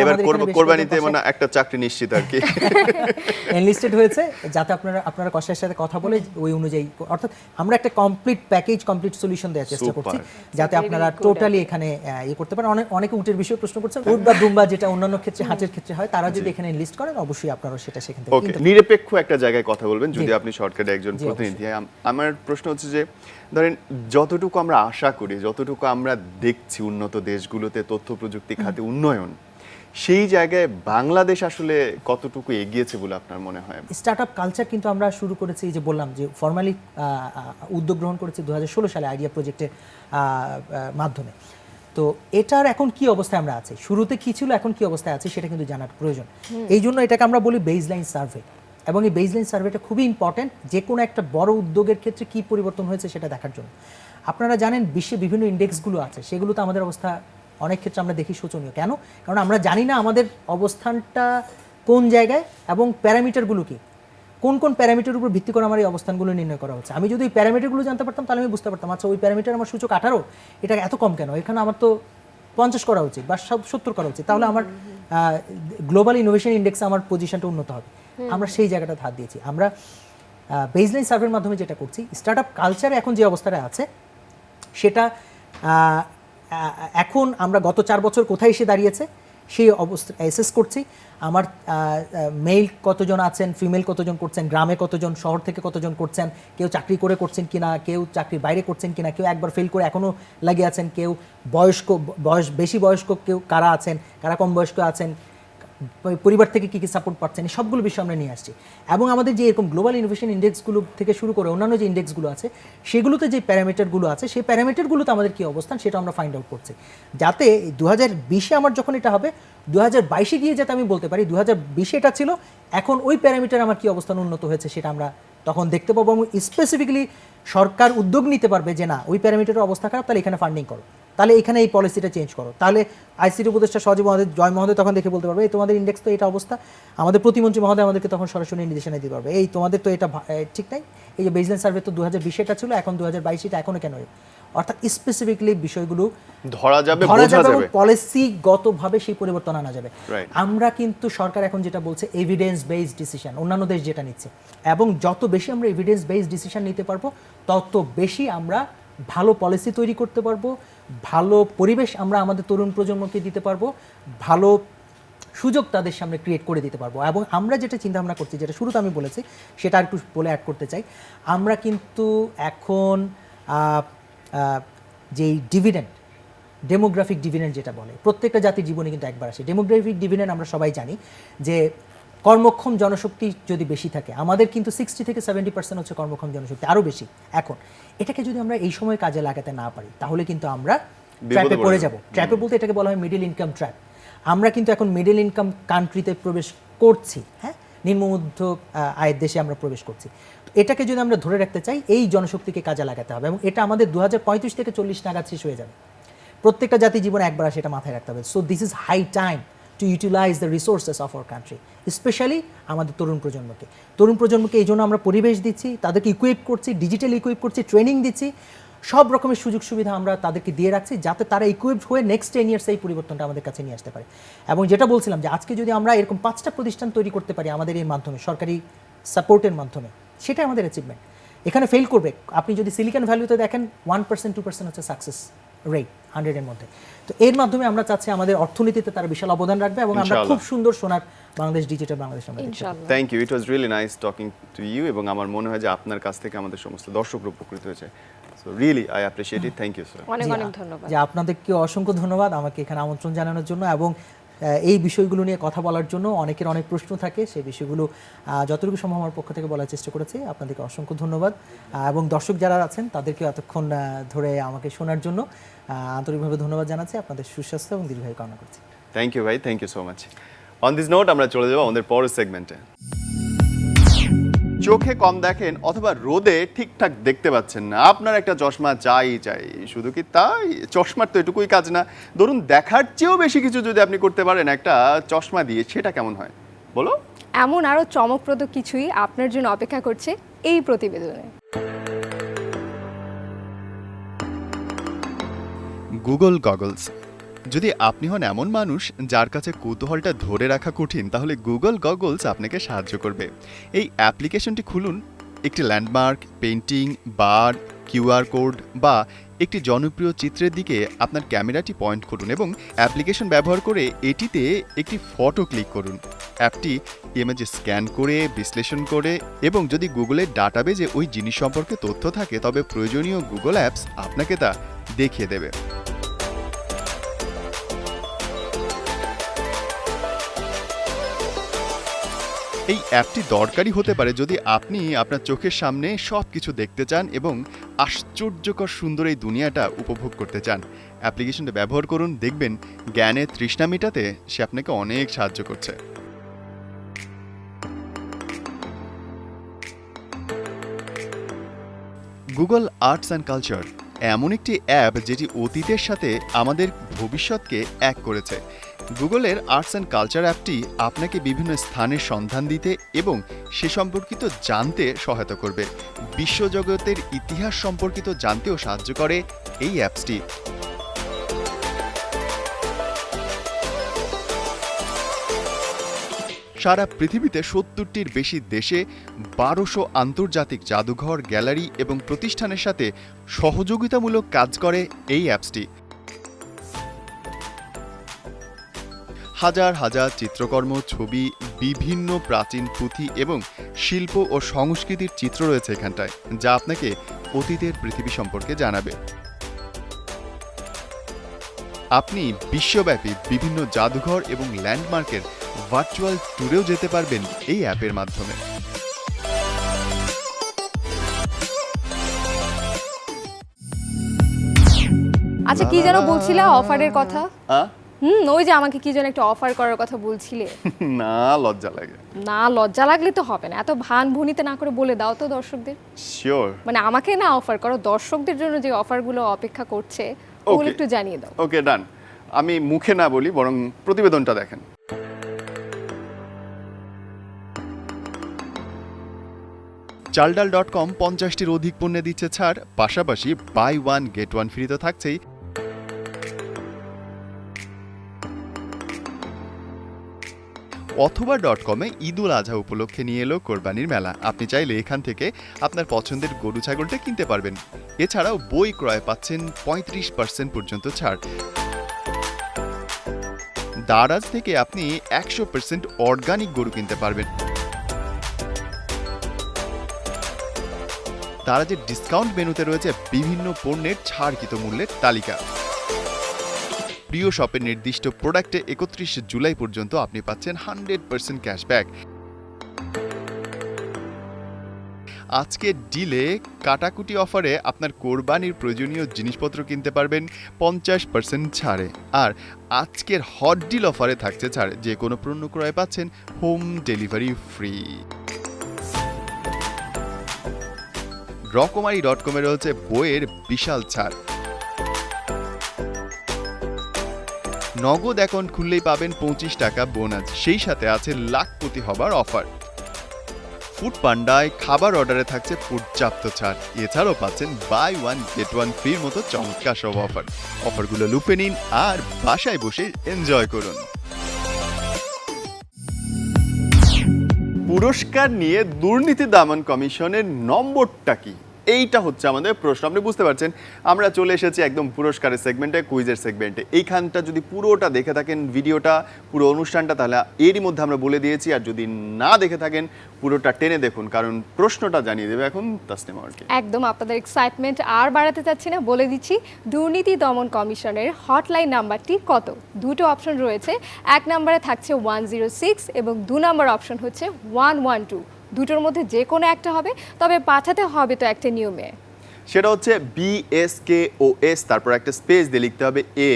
এবার কোরবানিতে মানে একটা চাকরি নিশ্চিত আর কি এনলিস্টেড হয়েছে, যাতে আপনারা কষাইয়ের সাথে কথা বলে ওই অনুযায়ী, অর্থাৎ আমরা একটা কমপ্লিট প্যাকেজ, কমপ্লিট সলিউশন দেওয়ার চেষ্টা করছি, যাতে আপনারা টোটালি এখানে ইয়ে করতে পারেন। অনেকে উটের বিষয়ে প্রশ্ন করছেন, উট বা দুম্বা যেটা অন্যান্য ক্ষেত্রে হাটের ক্ষেত্রে হয়, তারা যদি এখানে লিস্ট করেন অবশ্যই আপনারা সেটা সেখান থেকে ওকে, নিরপেক্ষ একটা জায়গায় কথা বলবেন যদি আপনি সরকারের একজন প্রতিনিধি। আমার প্রশ্ন হচ্ছে যে ধরেন যতটুকু আমরা আশা করি, যতটুকু আমরা দেখছি উন্নত দেশগুলোতে তথ্য প্রযুক্তি খাতে উন্নয়ন, সেই জায়গায় বাংলাদেশ আসলে কতটুকু এগিয়েছে বলে আপনার মনে হয়? স্টার্টআপ কালচার কিন্তু আমরা শুরু করেছি, যে বললাম যে ফর্মালি উদ্যোগ গ্রহণ করেছি 2016 সালে আইডিয়া প্রজেক্টের মাধ্যমে। তো এটার এখন কি অবস্থায় আমরা আছি, শুরুতে কি ছিল, এখন কি অবস্থায় আছে, সেটা কিন্তু জানার প্রয়োজন। এই জন্য এটাকে আমরা বলি বেসলাইন সার্ভে, এবং এই বেসলাইন সার্ভেটা খুবই ইম্পর্টেন্ট যে কোনো একটা বড় উদ্যোগের ক্ষেত্রে কি পরিবর্তন হয়েছে সেটা দেখার জন্য। আপনারা জানেন বিশ্বে বিভিন্ন ইন্ডেক্সগুলো আছে, সেগুলোতে আমাদের অবস্থা অনেক ক্ষেত্রে আমরা দেখি শোচনীয়। কেন? কারণ আমরা জানি না আমাদের অবস্থানটা কোন জায়গায় এবং প্যারামিটারগুলো কি, কোন কোন প্যারামিটারের উপর ভিত্তি করে আমার এই অবস্থানগুলো নির্ণয় করা হচ্ছে। আমি যদি ওই প্যারামিটারগুলো জানতে পারতাম তাহলে আমি বুঝতে পারতাম, আচ্ছা ওই প্যারামিটার আমার সূচক 18, এটা এত কম কেন, এখানে আমার তো 50 করা উচিত বা 70 করা উচিত, তাহলে আমার গ্লোবাল ইনোভেশন ইন্ডেক্সে আমার পজিশনটা উন্নত হবে। আমরা সেই জায়গাটা হাত দিয়েছি। আমরা বেসলাইন সার্ভের মাধ্যমে যেটা করছি, স্টার্টআপ কালচারে এখন যে অবস্থাটা আছে সেটা এখন আমরা গত 4 বছর কোথায় এসে দাঁড়িয়েছে সেই অবস্থা অ্যাসেস করছি। আমার মেল কতজন আছেন, ফিমেল কতজন করছেন, গ্রামে কতজন, শহর থেকে কতজন করছেন, কেউ চাকরি করে করছেন কিনা, কেউ চাকরির বাইরে করছেন কিনা, কেউ একবার ফেল করে এখনও লাগিয়ে আছেন, কেউ বেশি বয়স্ক, কেউ কারা আছেন, কারা কম বয়স্ক আছেন, পরিবার থেকে কী কী সাপোর্ট পাচ্ছেন, সবগুলো বিষয় আমরা নিয়ে আসছি। এবং আমাদের যে এরকম গ্লোবাল ইনোভেশন ইন্ডেক্সগুলো থেকে শুরু করে অন্যান্য যে ইন্ডেক্সগুলো আছে সেগুলোতে যে প্যারামিটারগুলো আছে, সেই প্যারামিটারগুলোতে আমাদের কী অবস্থান সেটা আমরা ফাইন্ড আউট করছি, যাতে 2020-এ আমার যখন এটা হবে 2022-এ গিয়ে যাতে আমি বলতে পারি 2020-এ এটা ছিল, এখন ওই প্যারামিটার আমার কী অবস্থান উন্নত হয়েছে সেটা আমরা তখন দেখতে পাবো। এবং স্পেসিফিক্যালি সরকার উদ্যোগ নিতে পারবে যে না ওই প্যারামিটারের অবস্থা খারাপ, তাহলে এখানে ফান্ডিং করো, তাহলে এখানে এই পলিসিটা চেঞ্জ করো। তাহলে আইসিটি উপদেষ্টা সজীব মহোদয়, জয় মহোদয় তখন দেখে বলতে পারবে এই তোমাদের ইন্ডেক্স তো এটা অবস্থা। আমাদের প্রতিমন্ত্রী মহোদয় আমাদেরকে তখন সরাসরি নির্দেশনা দিতে পারবে, এই তোমাদের তো এটা ঠিক নাই, এই যে বেসলাইন সার্ভে তো 2020 এটা ছিল, এখন 2022 এটা এখনো কেন। অর্থাৎ স্পেসিফিকলি বিষয়গুলো ধরা যাবে, পলিসিগতভাবে সেই পরিবর্তন আনা যাবে। আমরা কিন্তু সরকার এখন যেটা বলছে এভিডেন্স বেসড ডিসিশন, অন্যান্য দেশ যেটা নিচ্ছে, এবং যত বেশি আমরা এভিডেন্স বেসড ডিসিশন নিতে পারবো তত বেশি আমরা ভালো পলিসি তৈরি করতে পারবো, ভালো পরিবেশ আমরা আমাদের তরুণ প্রজন্মকে দিতে পারবো, ভালো সুযোগ তাদের সামনে ক্রিয়েট করে দিতে পারবো। এবং আমরা যেটা চিন্তা ভাবনা করছি, যেটা শুরুতে আমি বলেছি সেটা একটু বলে অ্যাড করতে চাই, আমরা কিন্তু এখন যেই ডিভিডেন্ড, ডেমোগ্রাফিক ডিভিডেন্ড যেটা বলে, প্রত্যেকটা জাতির জীবনে কিন্তু একবার আসে। ডেমোগ্রাফিক ডিভিডেন্ড আমরা সবাই জানি যে কর্মক্ষম জনশক্তি যদি বেশি থাকে, আমাদের কিন্তু 60 থেকে 70% হচ্ছে কর্মক্ষম জনশক্তি, আরও বেশি। এখন এটাকে যদি আমরা এই সময় কাজে লাগাতে না পারি তাহলে কিন্তু আমরা ট্র্যাপে পড়ে যাব। ট্র্যাপে বলতে এটাকে বলা হয় মিডল ইনকাম ট্র্যাপ। আমরা কিন্তু এখন মিডল ইনকাম কান্ট্রিতে প্রবেশ করছি, হ্যাঁ, নিম্নমধ্য আয়ের দেশে আমরা প্রবেশ করছি। এটাকে যদি আমরা ধরে রাখতে চাই এই জনশক্তিকে কাজে লাগাতে হবে, এবং এটা আমাদের 2035 থেকে 40 নাগাদ শেষ হয়ে যাবে। প্রত্যেকটা জাতি জীবনে একবার সেটা মাথায় রাখতে হবে। So this is high time to utilise the resources of our country, specially আমাদের তরুণ প্রজন্মকে এই জন্য আমরা পরিবেশ দিচ্ছি, তাদেরকে ইকুইপ করছি, ডিজিটাল ইকুইপ করছি, ট্রেনিং দিচ্ছি, সব রকমের সুযোগ সুবিধা আমরা তাদেরকে দিয়ে রাখছি যাতে তারা ইকুইপড হয়ে নেক্সট 10 ইয়ার্স এই পরিবর্তনটা আমাদের কাছে নিয়ে আসতে পারে। এবং যেটা বলছিলাম যে আজকে যদি আমরা এরকম 5টা প্রতিষ্ঠান তৈরি করতে পারি আমাদের এর মাধ্যমে, সরকারি সাপোর্টের মাধ্যমে, সেটাই আমাদের অ্যাচিভমেন্ট। এখানে ফেল করবে, আপনি যদি সিলিকন ভ্যালিতে দেখেন 1% 2% হচ্ছে সাকসেস রেট 100-এর মধ্যে। তো এর মাধ্যমে আমরা চাচ্ছি আমাদের অর্থনীতিতে তারা বিশাল অবদান রাখবে এবং আমরা খুব সুন্দর সোনার বাংলাদেশ, ডিজিটাল বাংলাদেশ আমরা দেখতে পাবো। Thank you, it was really nice talking to you, এবং আমার মনে হয় যে আপনার কাছ থেকে আমাদের সমস্ত দর্শকরা উপকৃত হয়েছে। So really I appreciate it, thank you sir. অনেক অনেক ধন্যবাদ। যে আপনাদেরকে অসংখ্য ধন্যবাদ আমাকে এখানে আমন্ত্রণ জানানোর জন্য, এবং এই বিষয়গুলো নিয়ে কথা বলার জন্য। অনেকের অনেক প্রশ্ন থাকে, সেই বিষয়গুলো যতটুকু সম্ভব আমার পক্ষ থেকে বলার চেষ্টা করেছি। আপনাদেরকে অসংখ্য ধন্যবাদ, এবং দর্শক যারা আছেন তাদেরকে এতক্ষণ ধরে আমাকে শোনার জন্য আন্তরিকভাবে ধন্যবাদ জানাচ্ছি। আপনাদের সুস্বাস্থ্য এবং দীর্ঘায়ু কামনা করছি। থ্যাংক ইউ ভাই, thank you so much. On this note আমরা চলে যাবো আমাদের পরের সেগমেন্টে। চোখে কম দেখেন অথবা রোদে ঠিকঠাক দেখতে পাচ্ছেন না, আপনার একটা চশমা চাই। শুধু কি তাই, চশমার তো এটুকুই কাজ না, ধরুন দেখার চেয়েও বেশি কিছু যদি আপনি করতে পারেন একটা চশমা দিয়ে, সেটা কেমন হয় বলো? এমন আরও চমকপ্রদ কিছুই আপনার জন্য অপেক্ষা করছে এই প্রতিবেদনে। Google goggles. যদি আপনি হন এমন মানুষ যার কাছে কৌতূহলটা ধরে রাখা কঠিন, তাহলে গুগল গগলস আপনাকে সাহায্য করবে। এই অ্যাপ্লিকেশনটি খুলুন, একটি ল্যান্ডমার্ক, পেইন্টিং, বার, কিউআর কোড বা একটি জনপ্রিয় চিত্রের দিকে আপনার ক্যামেরাটি পয়েন্ট করুন এবং অ্যাপ্লিকেশন ব্যবহার করে এটিতে একটি ফটো ক্লিক করুন। অ্যাপটি ইমেজে স্ক্যান করে, বিশ্লেষণ করে, এবং যদি গুগলের ডাটাবেজে ওই জিনিস সম্পর্কে তথ্য থাকে তবে প্রয়োজনীয় গুগল অ্যাপস আপনাকে তা দেখিয়ে দেবে। এই অ্যাপটি দরকারি হতে পারে যদি আপনি আপনার চোখের সামনে সব কিছু দেখতে চান এবং আশ্চর্যকর সুন্দর এই দুনিয়াটা উপভোগ করতে চান। অ্যাপ্লিকেশনটা ব্যবহার করুন, দেখবেন জ্ঞানের তৃষ্ণা মেটাতে সে আপনাকে অনেক সাহায্য করছে। গুগল আর্টস অ্যান্ড কালচার এমন একটি অ্যাপ যেটি অতীতের সাথে আমাদের ভবিষ্যৎকে এক করেছে। গুগলের আর্টস অ্যান্ড কালচার অ্যাপটি আপনাকে বিভিন্ন স্থানের সন্ধান দিতে এবং সে সম্পর্কিত জানতে সহায়তা করবে। বিশ্বজগতের ইতিহাস সম্পর্কিত জানতেও সাহায্য করে এই অ্যাপসটি। সারা পৃথিবীতে ৭০টির বেশি দেশে ১২০০ আন্তর্জাতিক জাদুঘর, গ্যালারি এবং প্রতিষ্ঠানের সাথে সহযোগিতামূলক কাজ করে এই অ্যাপসটি। হাজার হাজার চিত্রকর্ম, ছবি, বিভিন্ন প্রাচীন পুঁথি এবং শিল্প ও সংস্কৃতির চিত্র রয়েছে এখানটায়, যা আপনাকে অতীতের পৃথিবী সম্পর্কে জানাবে। আপনি বিশ্বব্যাপী বিভিন্ন জাদুঘর এবং ল্যান্ডমার্কের ভার্চুয়াল ট্যুরেও যেতে পারবেন এই অ্যাপের মাধ্যমে। আচ্ছা, কি যেন বলছিলে অফারের কথা? ওই যে আমাকে কি যেন একটা অফার করার কথা বলছিলে। না, লজ্জা লাগে না, লজ্জা লাগলে তো হবে না, এত ভান ভুনিতে না করে বলে দাও তো দর্শকদের। শিওর, মানে আমাকে না অফার করো, দর্শকদের জন্য যে অফারগুলো অপেক্ষা করছে ওগুলো একটু জানিয়ে দাও। ওকে, ডান। আমি মুখে না বলি, বরং প্রতিবেদনটা দেখেন। চালডাল.com 50টির অধিক পণ্যে দিচ্ছে ছাড়, পাশাপাশি buy one get one free তো থাকছেই। অথবা .com-এ ঈদুল আজহা উপলক্ষে নিয়ে এলো কোরবানির মেলা। আপনি চাইলে এখান থেকে আপনার পছন্দের গরু ছাগলটা কিনতে পারবেন। এছাড়াও বই ক্রয় পাচ্ছেন 35% পর্যন্ত ছাড়। দারাজ থেকে আপনি 100% অর্গানিক গরু কিনতে পারবেন। দারাজের ডিসকাউন্ট মেনুতে রয়েছে বিভিন্ন পণ্যের ছাড়কৃত মূল্যের তালিকা। প্রিয় শপের নির্দিষ্ট প্রোডাক্টে 31 জুলাই পর্যন্ত আপনি পাচ্ছেন 100% ক্যাশব্যাক। আজকের ডিলে কাটাকুটি অফারে আপনার কোরবানির প্রয়োজনীয় জিনিসপত্র কিনতে পারবেন 50% ছাড়ে। আর আজকের হট ডিল অফারে থাকছে ছাড়, যে কোনো পণ্য ক্রয়ে পাচ্ছেন হোম ডেলিভারি ফ্রি। রকমারি.com-এ রয়েছে বইয়ের বিশাল ছাড়। নগদ অ্যাকাউন্ট খুললেই পাবেন 25 টাকা বোনাস, সেই সাথে আছে লাখপতি হবার অফার। ফুড পান্ডায় খাবার অর্ডারে থাকছে পর্যাপ্ত ছাড়, এছাড়াও পাচ্ছেন বাই ওয়ান গেট ওয়ান ফ্রির মতো চমৎকার সব অফার। অফারগুলো লুপে নিন আর বাসায় বসে এনজয় করুন। পুরস্কার নিয়ে দুর্নীতি দমন কমিশনের নম্বরটা কি, এইটা হচ্ছে আমাদের প্রশ্ন। আপনি বুঝতে পারছেন আমরা চলে এসেছি একদম পুরস্কারের সেগমেন্টে, কুইজের সেগমেন্টে। এইখানটা যদি পুরোটা দেখে থাকেন ভিডিওটা, পুরো অনুষ্ঠানটা, তাহলে এরই মধ্যে আমরা বলে দিয়েছি। আর যদি না দেখে থাকেন পুরোটা টেনে দেখুন, কারণ প্রশ্নটা জানিয়ে দেবে এখন তাসনিম আমাকে। একদম আপনাদের এক্সাইটমেন্ট আর বাড়াতে চাচ্ছি না, বলে দিচ্ছি দুর্নীতি দমন কমিশনের হটলাইন নাম্বারটি কত। দুটো অপশন রয়েছে, এক নম্বরে থাকছে 106 এবং 2 নম্বর অপশন হচ্ছে 112। দুটোর মধ্যে যে কোনো একটা হবে, তবে পাঠাতে হবে তো একটা নিয়মে। সেটা হচ্ছে BSKOS, তারপর একটা স্পেস দিয়ে লিখতে হবে A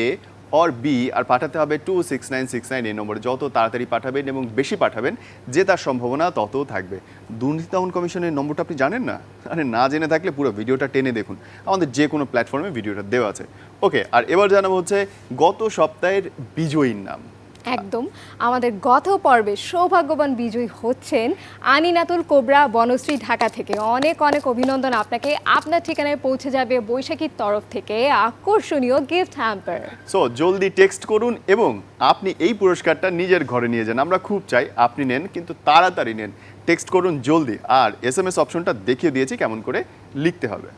অর B, আর পাঠাতে হবে 26969 এই নম্বরে। যত তাড়াতাড়ি পাঠাবেন এবং বেশি পাঠাবেন, যে তার সম্ভাবনা তত থাকবে। দুর্নীতি দমন কমিশনের নম্বরটা আপনি জানেন না? আরে না জেনে থাকলে পুরো ভিডিওটা টেনে দেখুন, আমাদের যে কোনো প্ল্যাটফর্মে ভিডিওটা দেওয়া আছে। ওকে, আর এবার জানাবো হচ্ছে গত সপ্তাহের বিজয়ীর নাম। একদম, আমাদের গত পর্বে সৌভাগ্যবান বিজয়ী হচ্ছেন আনিনাতুল কোবরা, বনশ্রী, ঢাকা থেকে। অনেক অনেক অভিনন্দন আপনাকে। আপনার ঠিকানায় পৌঁছে যাবে বৈশাখীর তরফ থেকে আকর্ষণীয় গিফট হ্যাম্পার। সো জলদি টেক্সট করুন এবং আপনি এই পুরস্কারটা নিজের ঘরে নিয়ে যান। আমরা খুব চাই আপনি নেন, কিন্তু তাড়াতাড়ি নেন। টেক্সট করুন জলদি, আর SMS অপশনটা দেখিয়ে দিয়েছি কেমন করে লিখতে হবে।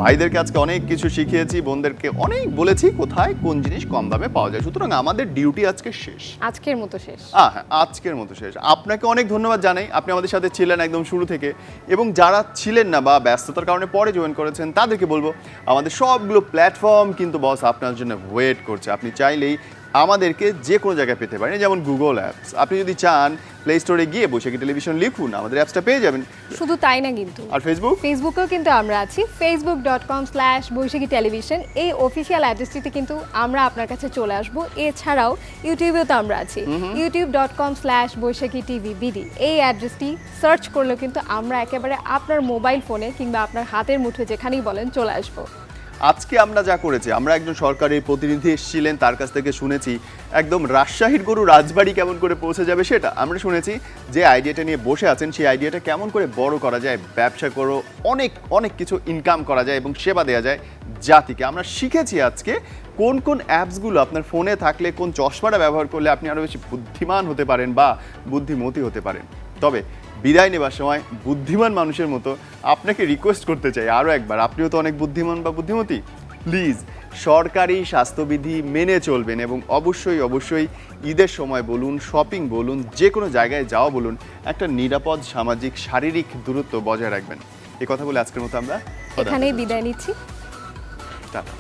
ভাইদেরকে আজকে অনেক কিছু শিখিয়েছি, বোনদেরকে অনেক বলেছি কোথায় কোন জিনিস কম দামে পাওয়া যায়। সুতরাং আমাদের ডিউটি আজকে শেষ, আজকের মতো শেষ। হ্যাঁ, আজকের মতো শেষ। আপনাকে অনেক ধন্যবাদ জানাই, আপনি আমাদের সাথে ছিলেন একদম শুরু থেকে। এবং যারা ছিলেন না বা ব্যস্ততার কারণে পরে জয়েন করেছেন, তাদেরকে বলবো আমাদের সবগুলো প্ল্যাটফর্ম কিন্তু বস আপনার জন্য ওয়েট করছে। আপনি চাইলেই আমাদেরকে যে কোনো জায়গায় পেতে পারেন, যেমন গুগল অ্যাপস। আপনি যদি চান প্লে স্টোরে গিয়ে বৈশাখী টেলিভিশন লিখুন, আমাদের অ্যাপসটা পেয়ে যাবেন। শুধু তাই না, কিন্তু আর ফেসবুকেও কিন্তু আমরা আছি, facebook.com/বৈশাখী টেলিভিশন। এই অফিসিয়াল অ্যাড্রেসটিতে কিন্তু আমরা আপনার কাছে চলে আসবো। এছাড়াও ইউটিউবেও তো আমরা আছি, youtube.com/বৈশাখী টিভি। এই অ্যাড্রেসটি সার্চ করলেও কিন্তু আমরা একেবারে আপনার মোবাইল ফোনে কিংবা আপনার হাতের মুঠো যেখানেই বলেন চলে আসবো। আজকে আমরা যা করেছি, আমরা একজন সরকারি প্রতিনিধি এসেছিলেন, তার কাছ থেকে শুনেছি একদম রাজশাহীর গরু রাজবাড়ি কেমন করে পৌঁছে যাবে সেটা আমরা শুনেছি। যে আইডিয়াটা নিয়ে বসে আছেন, সেই আইডিয়াটা কেমন করে বড় করা যায়, ব্যবসা করো, অনেক অনেক কিছু ইনকাম করা যায় এবং সেবা দেওয়া যায় জাতিকে। আমরা শিখেছি আজকে কোন কোন অ্যাপসগুলো আপনার ফোনে থাকলে, কোন চশমাটা ব্যবহার করলে আপনি আরও বেশি বুদ্ধিমান হতে পারেন বা বুদ্ধিমতী হতে পারেন। তবে বিদায় নেবার সময় বুদ্ধিমান মানুষের মতো আপনাকে রিকোয়েস্ট করতে চাই আরও একবার, আপনিও তো অনেক বুদ্ধিমান বা বুদ্ধিমতী, প্লিজ সরকারি স্বাস্থ্যবিধি মেনে চলবেন এবং অবশ্যই অবশ্যই ঈদের সময় বলুন, শপিং বলুন, যে কোনো জায়গায় যাওয়া বলুন, একটা নিরাপদ সামাজিক শারীরিক দূরত্ব বজায় রাখবেন। এই কথা বলে আজকের মতো আমরা এখানেই বিদায় নিচ্ছি। টাটা।